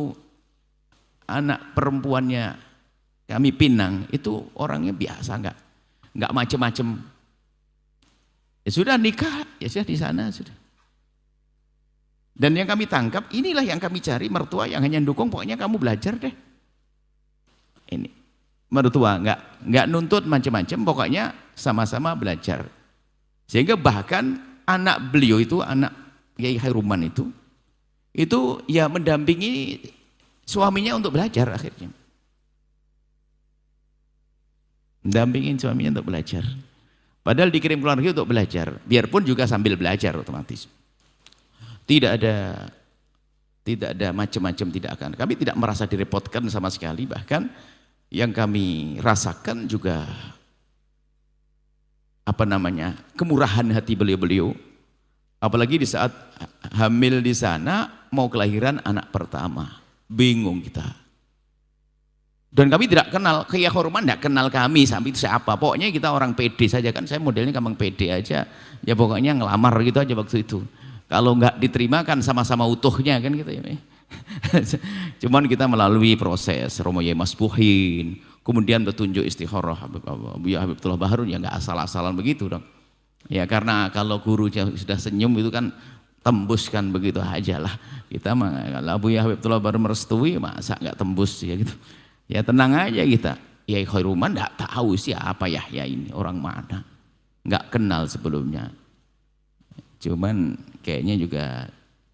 Speaker 6: anak perempuannya kami pinang itu orangnya biasa, enggak macem-macem. Ya sudah nikah, ya sudah di sana sudah. Dan yang kami tangkap, inilah yang kami cari, mertua yang hanya dukung, pokoknya kamu belajar deh. Ini mertua enggak nuntut macam-macam, pokoknya sama-sama belajar. Sehingga bahkan anak beliau itu, anak Kiai Khairuman itu ya mendampingi suaminya untuk belajar akhirnya. Mendampingi suaminya untuk belajar. Padahal dikirim ke luar negeri untuk belajar, biarpun juga sambil belajar otomatis. Tidak ada macam-macam, tidak akan. Kami tidak merasa direpotkan sama sekali, bahkan yang kami rasakan juga kemurahan hati beliau-beliau. Apalagi di saat hamil di sana mau kelahiran anak pertama, bingung kita. Dan kami tidak kenal, Kiai Khoriman tidak kenal kami sampai itu siapa. Pokoknya kita orang pede saja kan, saya modelnya gampang pede aja. Ya pokoknya ngelamar gitu aja waktu itu. Kalau nggak diterima kan sama-sama utuhnya kan gitu ya. Cuman kita melalui proses Romo Yai Masbuhin, kemudian petunjuk istikharah Buya Habibullah Baharun, ya nggak asal-asalan begitu dong. Ya karena kalau guru sudah senyum itu kan tembuskan begitu aja lah. Kita kalau Buya Habibullah Baharun merestui masa nggak tembus ya gitu. Ya tenang aja kita. Yai Khairuman nggak tahu siapa ya ini orang mana, nggak kenal sebelumnya. Cuman kayaknya juga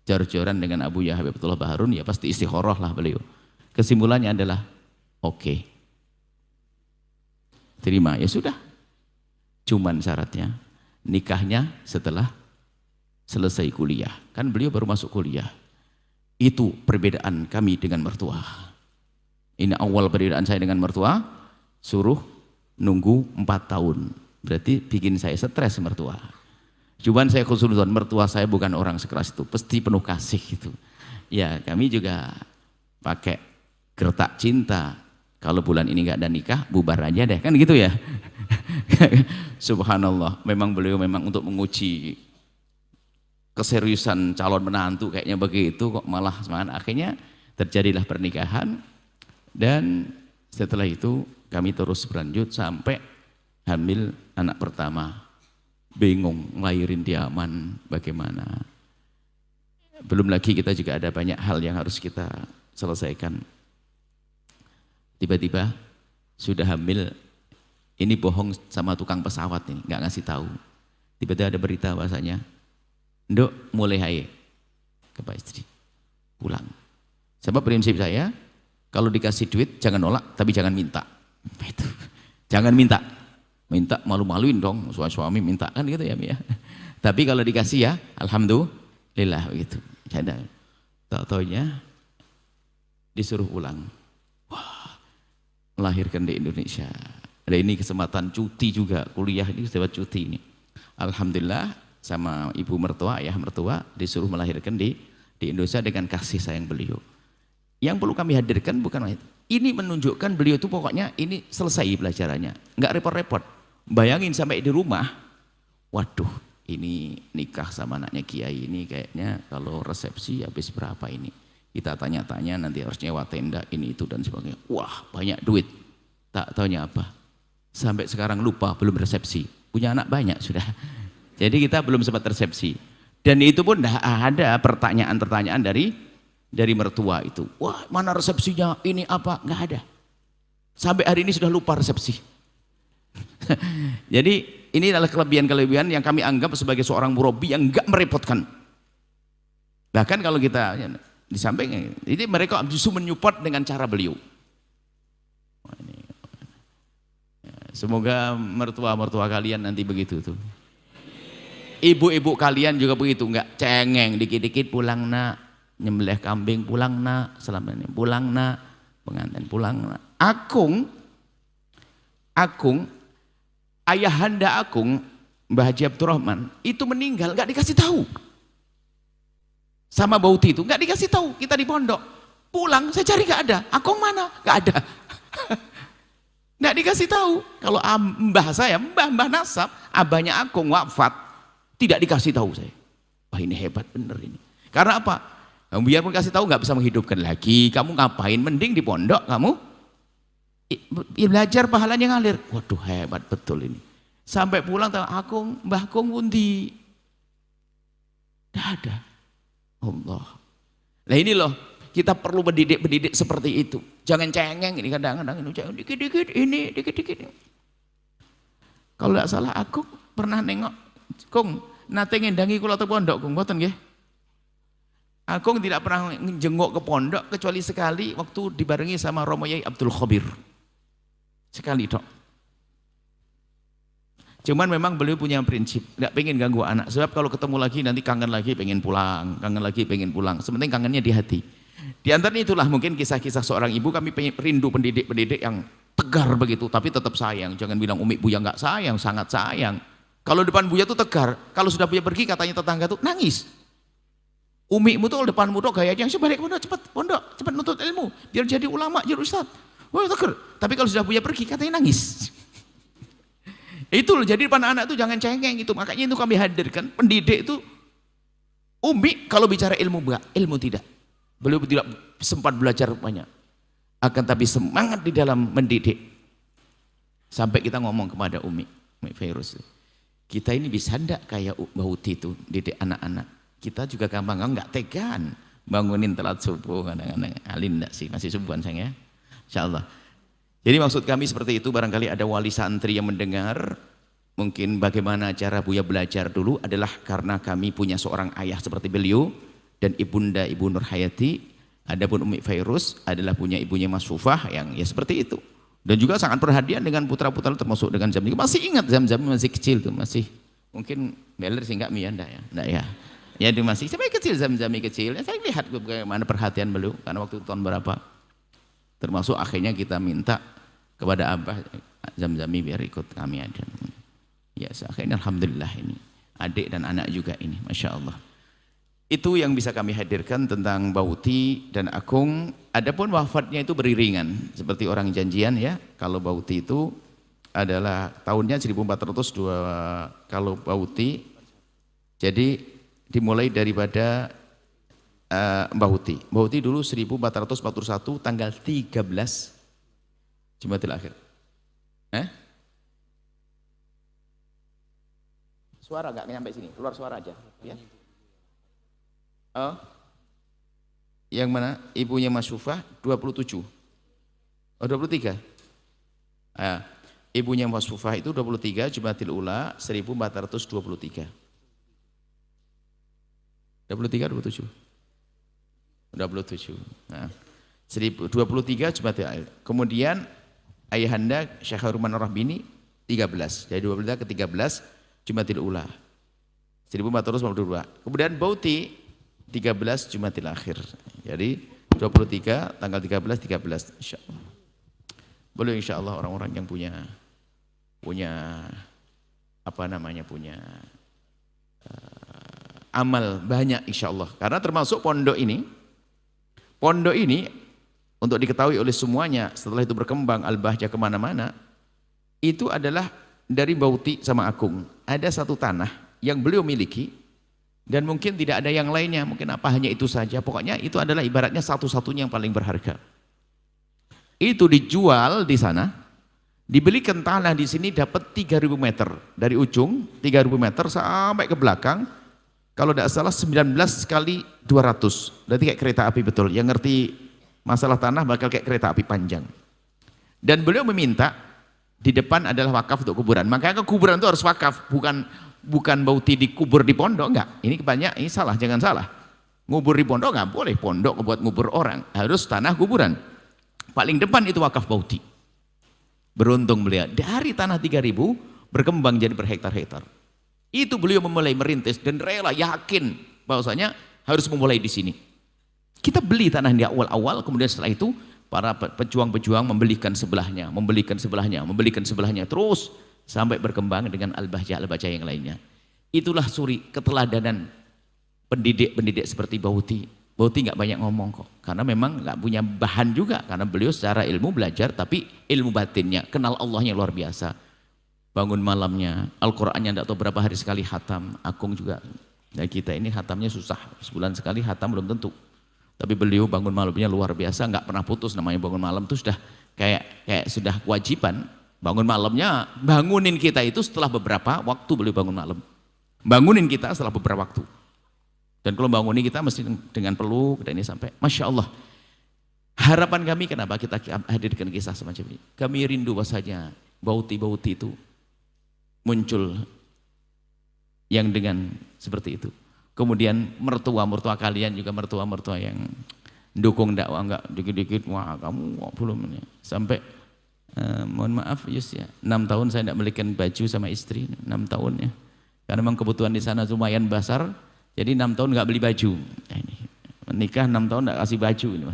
Speaker 6: jor-joran dengan Abu Yahya Habibullah Baharun, ya pasti istikharah lah beliau. Kesimpulannya adalah oke. Terima, ya sudah. Cuman syaratnya nikahnya setelah selesai kuliah. Kan beliau baru masuk kuliah. Itu perbedaan kami dengan mertua. Ini awal perbedaan saya dengan mertua, suruh nunggu 4 tahun. Berarti bikin saya stres mertua. Cuman saya khusnuzon, mertua saya bukan orang sekeras itu, pasti penuh kasih gitu. Ya kami juga pakai gertak cinta. Kalau bulan ini nggak ada nikah, bubar aja deh, kan gitu ya. Subhanallah, memang beliau memang untuk menguji keseriusan calon menantu kayaknya begitu, kok malah semangat. Akhirnya terjadilah pernikahan, dan setelah itu kami terus berlanjut sampai hamil anak pertama. Bingung ngelahirin di Yaman bagaimana. Belum lagi kita juga ada banyak hal yang harus kita selesaikan. Tiba-tiba sudah hamil, ini bohong sama tukang pesawat ini, nggak ngasih tahu. Tiba-tiba ada berita bahasanya, Nduk mulai haye ke Pak istri, pulang. Sebab prinsip saya, kalau dikasih duit jangan nolak, tapi jangan minta. Itu. Jangan minta. Minta malu-maluin dong, suami minta kan gitu ya. Tapi kalau dikasih ya alhamdulillah begitu. Ada tau-taunya disuruh pulang. Wah, melahirkan di Indonesia. Ada ini kesempatan cuti juga, kuliah ini dapat cuti ini. Alhamdulillah sama ibu mertua, ayah mertua disuruh melahirkan di Indonesia dengan kasih sayang beliau. Yang perlu kami hadirkan bukan itu. Ini menunjukkan beliau itu pokoknya ini selesai pelajarannya, nggak repot-repot. Bayangin sampai di rumah, waduh, ini nikah sama anaknya kiai ini kayaknya kalau resepsi habis berapa ini. Kita tanya-tanya nanti harus nyewa tenda ini itu dan sebagainya. Wah banyak duit. Tak taunya apa. Sampai sekarang lupa belum resepsi. Punya anak banyak sudah. Jadi kita belum sempat resepsi. Dan itu pun tidak ada pertanyaan-pertanyaan dari mertua itu. Wah mana resepsinya ini apa. Nggak ada. Sampai hari ini sudah lupa resepsi. Jadi ini adalah kelebihan-kelebihan yang kami anggap sebagai seorang murabi yang nggak merepotkan. Bahkan kalau kita di samping ini mereka justru menyupport dengan cara beliau. Semoga mertua-mertua kalian nanti begitu tuh. Ibu-ibu kalian juga begitu, nggak cengeng dikit-dikit pulang nak, nyembelih kambing pulang nak, selama ini pulang nak, pengantin pulang nak. Akung, ayahanda Akung, Mbah Haji Abdurrahman itu meninggal nggak dikasih tahu. Sama Bauti itu nggak dikasih tahu, kita di pondok pulang saya cari nggak ada, Akung mana nggak ada. Nggak dikasih tahu. Kalau mbah saya, mbah nasab, abahnya Akung wafat, tidak dikasih tahu saya. Wah ini hebat bener ini. Karena apa? Biarpun kasih tahu nggak bisa menghidupkan lagi. Kamu ngapain? Mending di pondok kamu belajar pahalanya ngalir. Waduh hebat betul ini. Sampai pulang Akung, Mbah Akung pundi? Tidak ada. Allah. Nah ini loh, kita perlu pendidik seperti itu. Jangan cengeng ini kadang-kadang ini jangan dikit-dikit ini, dikit-dikit. Kalau tidak salah aku pernah nengok, Kung, nate ngendangi kula teng pondok, Kung, mboten nggih. Aku tidak pernah jenguk ke pondok kecuali sekali waktu dibarengi sama Romo Yai Abdul Khabir. Sekali dok. Cuman memang beliau punya prinsip, nggak pengen ganggu anak. Sebab kalau ketemu lagi nanti kangen lagi pengen pulang, kangen lagi pengen pulang. Sementing kangennya di hati. Di antaranya itulah mungkin kisah-kisah seorang ibu. Kami rindu pendidik-pendidik yang tegar begitu, tapi tetap sayang. Jangan bilang Umi Buya nggak sayang, sangat sayang. Kalau depan Buya tuh tegar. Kalau sudah Buya pergi katanya tetangga tuh nangis. Umimu tuh depanmu tuh gayanya balik pondok cepat nuntut ilmu, biar jadi ulama, jadi ustaz. Wah tegar. Tapi kalau sudah Buya pergi katanya nangis. Itu loh, jadi depan anak itu jangan cengeng itu. Makanya itu kami hadirkan pendidik itu. Umi kalau bicara ilmu enggak, ilmu tidak. Beliau tidak sempat belajar banyak. Akan tapi semangat di dalam mendidik. Sampai kita ngomong kepada Umi Fairuz. Kita ini bisa ndak kayak Mbak Uti itu didik anak-anak. Kita juga gampang enggak tegaan bangunin telat subuh kadang-kadang. Alin enggak sih, masih subuhan sayang ya. Insyaallah. Jadi maksud kami seperti itu, barangkali ada wali santri yang mendengar, mungkin bagaimana cara Buya belajar dulu adalah karena kami punya seorang ayah seperti beliau dan ibunda Ibu Nur Hayati, adapun Umi Fairuz adalah punya ibunya Mas Sufah yang ya seperti itu. Dan juga sangat perhatian dengan putra-putra termasuk dengan Zam. Masih ingat Zam masih kecil tuh, masih mungkin beler sih enggak mi ya, enggak ya. Enggak ya. Ya dia masih sampai kecil Zam kecil. Ya, saya lihat bagaimana perhatian beliau karena waktu tahun berapa. Termasuk akhirnya kita minta kepada Abah Zam-Zami biar ikut kami ada. Ya akhirnya alhamdulillah ini adik dan anak juga ini, masya Allah. Itu yang bisa kami hadirkan tentang Bauti dan Akung. Adapun wafatnya itu beriringan seperti orang janjian ya. Kalau Bauti itu adalah tahunnya 1402 kalau Bauti. Jadi dimulai daripada Mbah Uti. Mbah Uti dulu 1441 tanggal 13 Jumatil Akhir. Suara enggak nyampe sini, keluar suara aja ya. Oh. Yang mana? Ibunya Mas Sufah 27. Oh 23. Ibunya Mas Sufah itu 23 Jumatil Ula 1423. 27. 27. Nah, 1023 Jumatil Akhir. Kemudian ayahanda Syekh Haruman Ar-Rahbini 13. Jadi 23 ke 13 Jumatil Ula 1442. Kemudian Bauti 13 Jumatil Akhir. Jadi 23 tanggal 13 insyaallah. Boleh insyaallah orang-orang yang punya apa namanya punya amal banyak insyaallah. Karena termasuk pondok ini untuk diketahui oleh semuanya setelah itu berkembang Al-Bahjah kemana-mana itu adalah dari Bauti sama Akung. Ada satu tanah yang beliau miliki, dan mungkin tidak ada yang lainnya, mungkin apa hanya itu saja. Pokoknya itu adalah ibaratnya satu-satunya yang paling berharga. Itu dijual di sana, dibelikan tanah di sini dapat 3.000 meter dari ujung 3.000 meter sampai ke belakang. Kalau tidak salah 19 kali 200, berarti kayak kereta api betul. Yang ngerti masalah tanah bakal kayak kereta api panjang. Dan beliau meminta di depan adalah wakaf untuk kuburan. Makanya kuburan itu harus wakaf, bukan bauti dikubur di pondok, enggak. Ini banyak, ini salah, jangan salah. Ngubur di pondok enggak boleh, pondok buat ngubur orang, harus tanah kuburan. Paling depan itu wakaf bauti. Beruntung beliau dari tanah 3.000 berkembang jadi berhektar-hektar. Itu beliau memulai merintis dan rela yakin bahwasanya harus memulai di sini. Kita beli tanah di awal-awal, kemudian setelah itu para pejuang-pejuang membelikan sebelahnya, terus sampai berkembang dengan al-bahjah yang lainnya. Itulah suri keteladanan pendidik-pendidik seperti Bauti. Bauti nggak banyak ngomong kok, karena memang nggak punya bahan juga, karena beliau secara ilmu belajar, tapi ilmu batinnya, kenal Allahnya luar biasa. Bangun malamnya, Al-Qur'annya nggak tahu berapa hari sekali hatam, Akung juga. Dan kita ini hatamnya susah, sebulan sekali hatam belum tentu. Tapi beliau bangun malamnya luar biasa, nggak pernah putus. Namanya bangun malam itu sudah kayak sudah kewajiban. Bangun malamnya, bangunin kita itu setelah beberapa waktu beliau bangun malam. Bangunin kita setelah beberapa waktu. Dan kalau bangunin kita mesti dengan peluk, dan ini sampai, Masya Allah. Harapan kami kenapa kita hadirkan kisah semacam ini? Kami rindu bahasanya bauti-bauti itu muncul yang dengan seperti itu. Kemudian mertua-mertua kalian juga mertua-mertua yang dukung dakwah, enggak dikit-dikit, wah kamu belum ini. Sampai mohon maaf Yus ya, 6 tahun saya tidak belikan baju sama istri, 6 tahun ya. Karena memang kebutuhan di sana lumayan besar, jadi 6 tahun enggak beli baju. Ini menikah 6 tahun enggak kasih baju ini.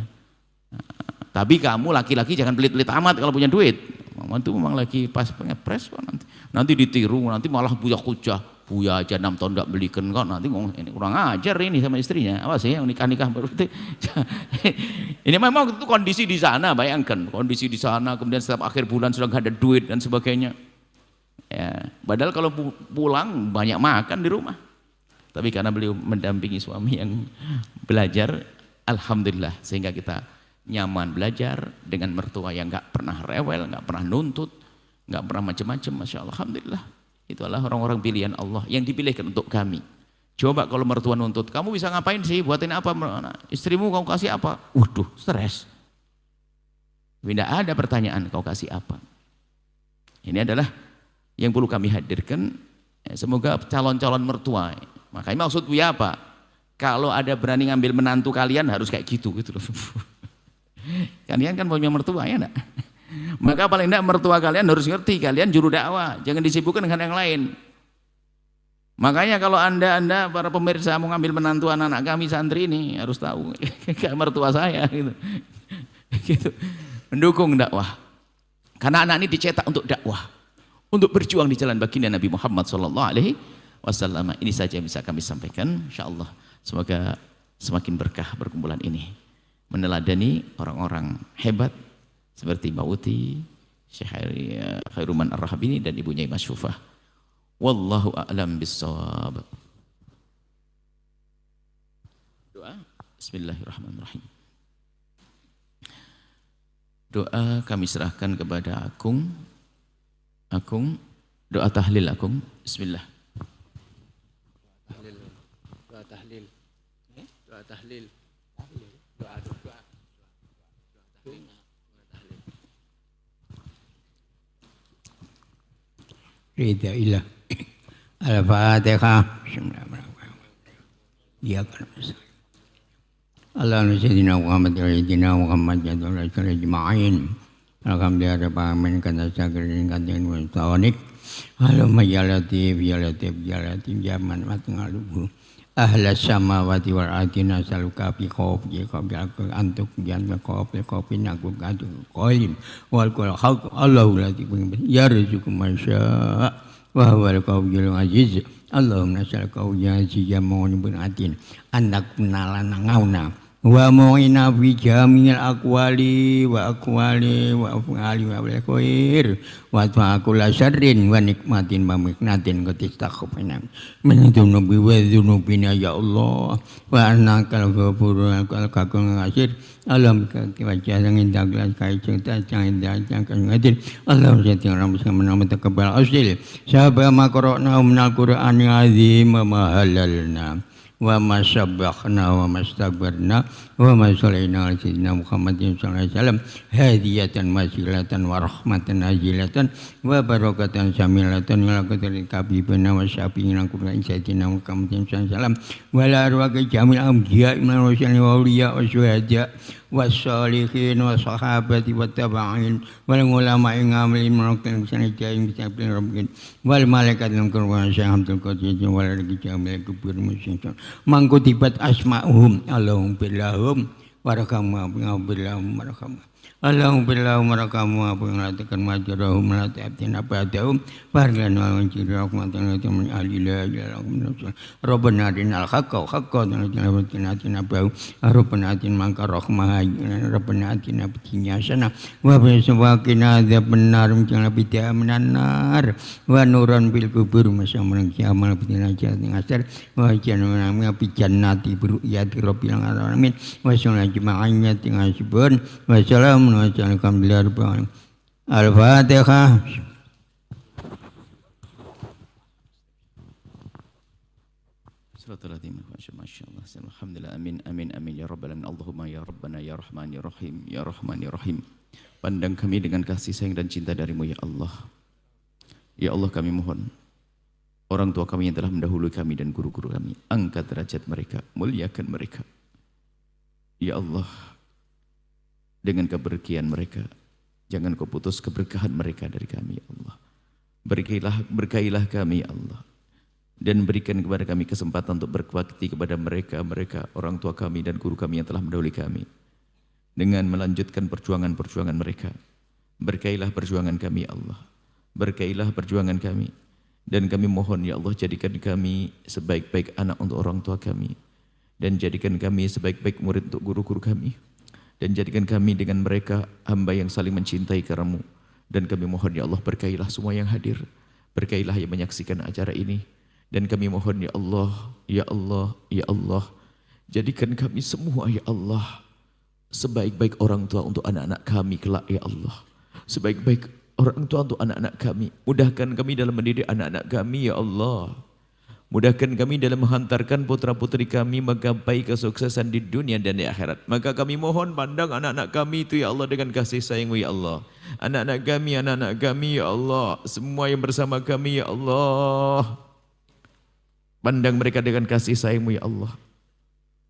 Speaker 6: Tapi kamu laki-laki jangan pelit-pelit amat kalau punya duit. Mama itu memang lagi pas ngepres kok nanti ditiru, nanti malah buya-kujah. Buya aja 6 tahun enggak belikan kok, nanti ngomong ini kurang ajar ini sama istrinya. Apa sih yang nikah-nikah baru itu. Ini memang itu kondisi di sana, bayangkan kondisi di sana, kemudian setiap akhir bulan sudah enggak ada duit dan sebagainya. Ya, padahal kalau pulang banyak makan di rumah. Tapi karena beliau mendampingi suami yang belajar, alhamdulillah sehingga kita nyaman belajar dengan mertua yang enggak pernah rewel, enggak pernah nuntut, enggak pernah macam-macam. Masya Allah, alhamdulillah. Itu adalah orang-orang pilihan Allah yang dipilihkan untuk kami. Coba kalau mertua nuntut, kamu bisa ngapain sih, buatin apa, istrimu kau kasih apa? Waduh, stres. Tidak ada pertanyaan kau kasih apa. Ini adalah yang perlu kami hadirkan. Semoga calon-calon mertua. Makanya maksud Buya apa? Kalau ada berani ngambil menantu kalian harus kayak gitu loh. Kalian kan punya mertua ya enggak? Maka paling tidak mertua kalian harus ngerti, kalian juru dakwah, jangan disibukkan dengan yang lain. Makanya kalau anda para pemirsa mau ngambil menantu anak-anak kami santri ini harus tahu, kayak mertua saya gitu. Gitu. Mendukung dakwah. Karena anak ini dicetak untuk dakwah, untuk berjuang di jalan baginda Nabi Muhammad SAW. Ini saja yang bisa kami sampaikan. Insyaallah semoga semakin berkah perkumpulan ini, meneladani orang-orang hebat seperti Bauti, Syekh Khairuman Ar-Rahabini dan ibunya Mas Syufah. Wallahu a'lam bissawab. Doa. Bismillahirrahmanirrahim. Doa kami serahkan kepada Akung. Akung, doa tahlil Akung. Bismillah.
Speaker 7: Doa tahlil. Doa tahlil. Doa. Ridha ilah. Al-Fatihah. Ya kan. Allahumma sayyidina Muhammad sayyidina Muhammad jadul ajma'in. Alhamdulillah rabbil alamin kana sagirin kana mutawanik. Allahumma ya latif ya latif ya latif ya man matngaluhu. Ahlas samawati wal ardi nasaluka fi khawfi antuk janna khawfi nakum antuk qalim wal qul haq Allahu latif yarzuqu man syaa wa huwal qawiyul aziz. Allahumma nas'aluka ya aziz ya mu'min bin atin annak nalana ngauna
Speaker 8: wa mu'ina fi jamil aqwali wa aqwali wa af'ali wa bil khair wa ta'akul syarrin wa nikmatin wa miknatin qatistaghfirna min dzunubi wa dzunubina ya Allah wa annakal ghafurul kakung ngasir alam wajah yang indah gelas kai cerita jangan jangan ngadir Allah jati orang bisa menamai takabal asil sahabat makrona minal Qur'anil azim wa mahalalna wa masabbahna wa mastakbarna wa masallaina ala sayyidina Muhammadin sallallahu alaihi wasallam hadiyatan masilatan wa rahmatan ajilatan wa barakatan samilatan ila qadri kabibana wa syafiina qur'an sayyidina Muhammadin sallallahu alaihi wasallam wa la arwaqa jamil amjiya min rusuli wa awliya wa syuhada wassalihin wa sahabati wa tabi'in wal ulama ing amilin melakukan bisana jaim bisa rabbil wal malaikat lan kurwan Syekh Abdul Qadir wal jamil kubur musyin mangkutibat asma'uhum Allahum billahum warahkamah billahum warahkamah Allahum billahum warahkamah pengelatakan majarahum melatatin abadahum farlan wal wanjir rahmatan min alillah Rabbana adinal haqqa haqqa dan atina bau Rabbana atin mangka rahmah Rabbana atina bidinya sana wa bisawakina adzab benar jangan bidah menanar wa nuran bil kubur masa menang kiamal bidina jating asar wa jangan bi jannati biruyati rabbil alamin wa sallallahu jamaahnya tinggal subhan wa salam Al-Fatihah.
Speaker 6: Masyaallah. Alhamdulillah. Amin amin amin ya rabbal alamin. Allahumma ya rabbana ya rahman ya rahim ya rahman ya rahim. Pandang kami dengan kasih sayang dan cinta darimu ya Allah. Ya Allah kami mohon orang tua kami yang telah mendahului kami dan guru-guru kami, angkat derajat mereka, muliakan mereka. Ya Allah, dengan keberkahan mereka, jangan kau putus keberkahan mereka dari kami ya Allah. Berkailah kami ya Allah, dan berikan kepada kami kesempatan untuk berbakti kepada mereka orang tua kami dan guru kami yang telah mendahului kami, dengan melanjutkan perjuangan mereka. Berkailah perjuangan kami ya Allah, berkailah perjuangan kami, dan kami mohon ya Allah jadikan kami sebaik-baik anak untuk orang tua kami, dan jadikan kami sebaik-baik murid untuk guru-guru kami. Dan jadikan kami dengan mereka hamba yang saling mencintai karenamu. Dan kami mohon ya Allah berkailah semua yang hadir, berkailah yang menyaksikan acara ini. Dan kami mohon ya Allah, ya Allah, ya Allah, jadikan kami semua ya Allah sebaik-baik orang tua untuk anak-anak kami kelak ya Allah. Sebaik-baik orang tua untuk anak-anak kami. Mudahkan kami dalam mendidik anak-anak kami ya Allah. Mudahkan kami dalam menghantarkan putra-putri kami menggapai kesuksesan di dunia dan di akhirat. Maka kami mohon pandang anak-anak kami itu ya Allah dengan kasih sayang-Mu ya Allah. Anak-anak kami ya Allah, semua yang bersama kami ya Allah, pandang mereka dengan kasih sayang-Mu ya Allah.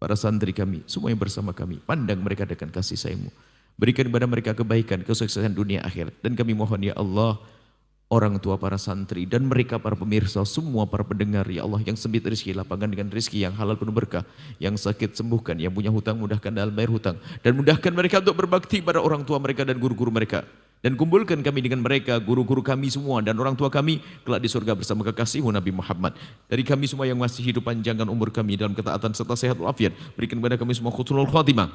Speaker 6: Para santri kami, semua yang bersama kami, pandang mereka dengan kasih sayang-Mu. Berikan kepada mereka kebaikan, kesuksesan dunia akhirat. Dan kami mohon ya Allah, orang tua para santri dan mereka para pemirsa, semua para pendengar ya Allah, yang sempit rezeki lapangkan dengan rezeki yang halal penuh berkah, yang sakit sembuhkan, yang punya hutang mudahkan dalam bayar hutang, dan mudahkan mereka untuk berbakti pada orang tua mereka dan guru-guru mereka, dan kumpulkan kami dengan mereka, guru-guru kami semua dan orang tua kami kelak di surga bersama kekasihmu Nabi Muhammad. Dari kami semua yang masih hidup, panjangkan umur kami dalam ketaatan serta sehat walafiat. Berikan kepada kami semua husnul khatimah,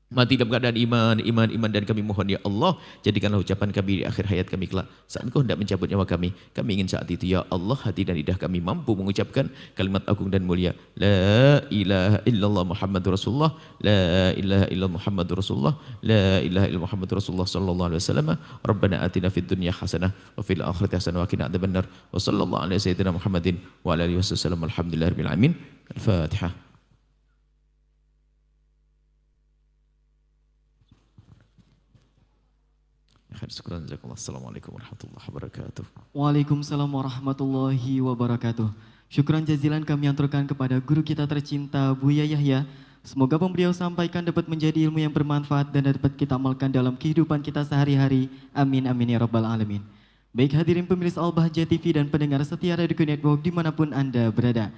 Speaker 6: mati dalam keadaan iman, dan kami mohon ya Allah, jadikanlah ucapan kami di akhir hayat kami kelak saat Engkau hendak mencabut nyawa kami. Kami ingin saat itu ya Allah hati dan lidah kami mampu mengucapkan kalimat agung dan mulia, la ilaha illallah Muhammadur Rasulullah, la ilaha illallah Muhammadur Rasulullah, la ilaha illallah Muhammadur Rasulullah sallallahu alaihi wasallam. Rabbana atina fid dunya hasanah wa fil akhirati hasanah wa qina adzabannar. Wa sallallahu alaihi sayyidina Muhammadin wa ala alihi wasallam. Alhamdulillahirabbil alamin. Al-Fatihah. Assalamualaikum warahmatullahi wabarakatuh.
Speaker 5: Waalaikumsalam warahmatullahi wabarakatuh. Syukran jazilan kami aturkan kepada guru kita tercinta Buya Yahya. Semoga apa yang beliau sampaikan dapat menjadi ilmu yang bermanfaat dan dapat kita amalkan dalam kehidupan kita sehari-hari. Amin amin ya rabbal alamin. Baik hadirin pemirsa Al-Bahjah TV dan pendengar setia Radio Network dimanapun Anda berada.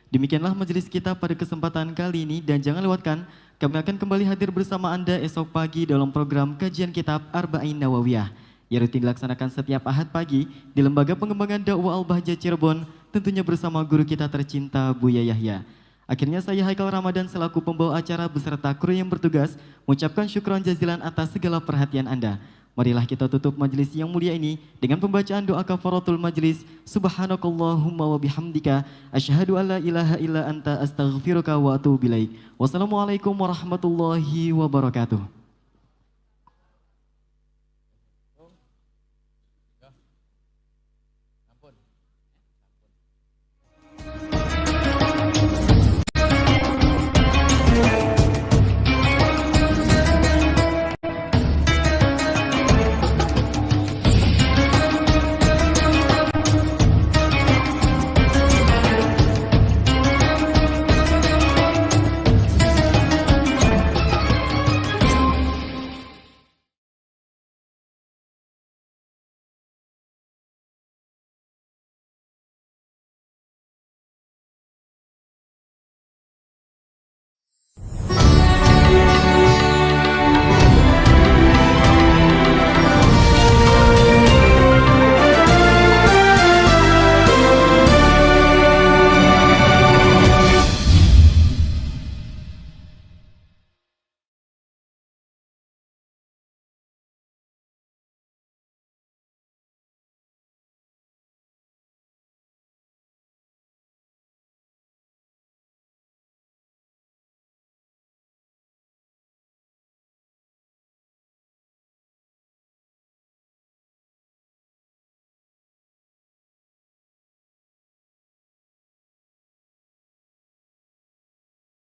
Speaker 5: Demikianlah majelis kita pada kesempatan kali ini, dan jangan lewatkan kami akan kembali hadir bersama Anda esok pagi dalam program kajian kitab Arba'in Nawawiyah yang rutin dilaksanakan setiap Ahad pagi di Lembaga Pengembangan Dakwah Al-Bahjah Cirebon, tentunya bersama guru kita tercinta Buya Yahya. Akhirnya saya Haikal Ramadan selaku pembawa acara beserta kru yang bertugas mengucapkan syukron jazilan atas segala perhatian Anda. Marilah kita tutup majelis yang mulia ini dengan pembacaan doa kafaratul majelis. Subhanakallahumma wa bihamdika asyhadu an la ilaha illa anta astaghfiruka wa atubu ilaik. Wassalamualaikum warahmatullahi wabarakatuh.
Speaker 3: Ampun.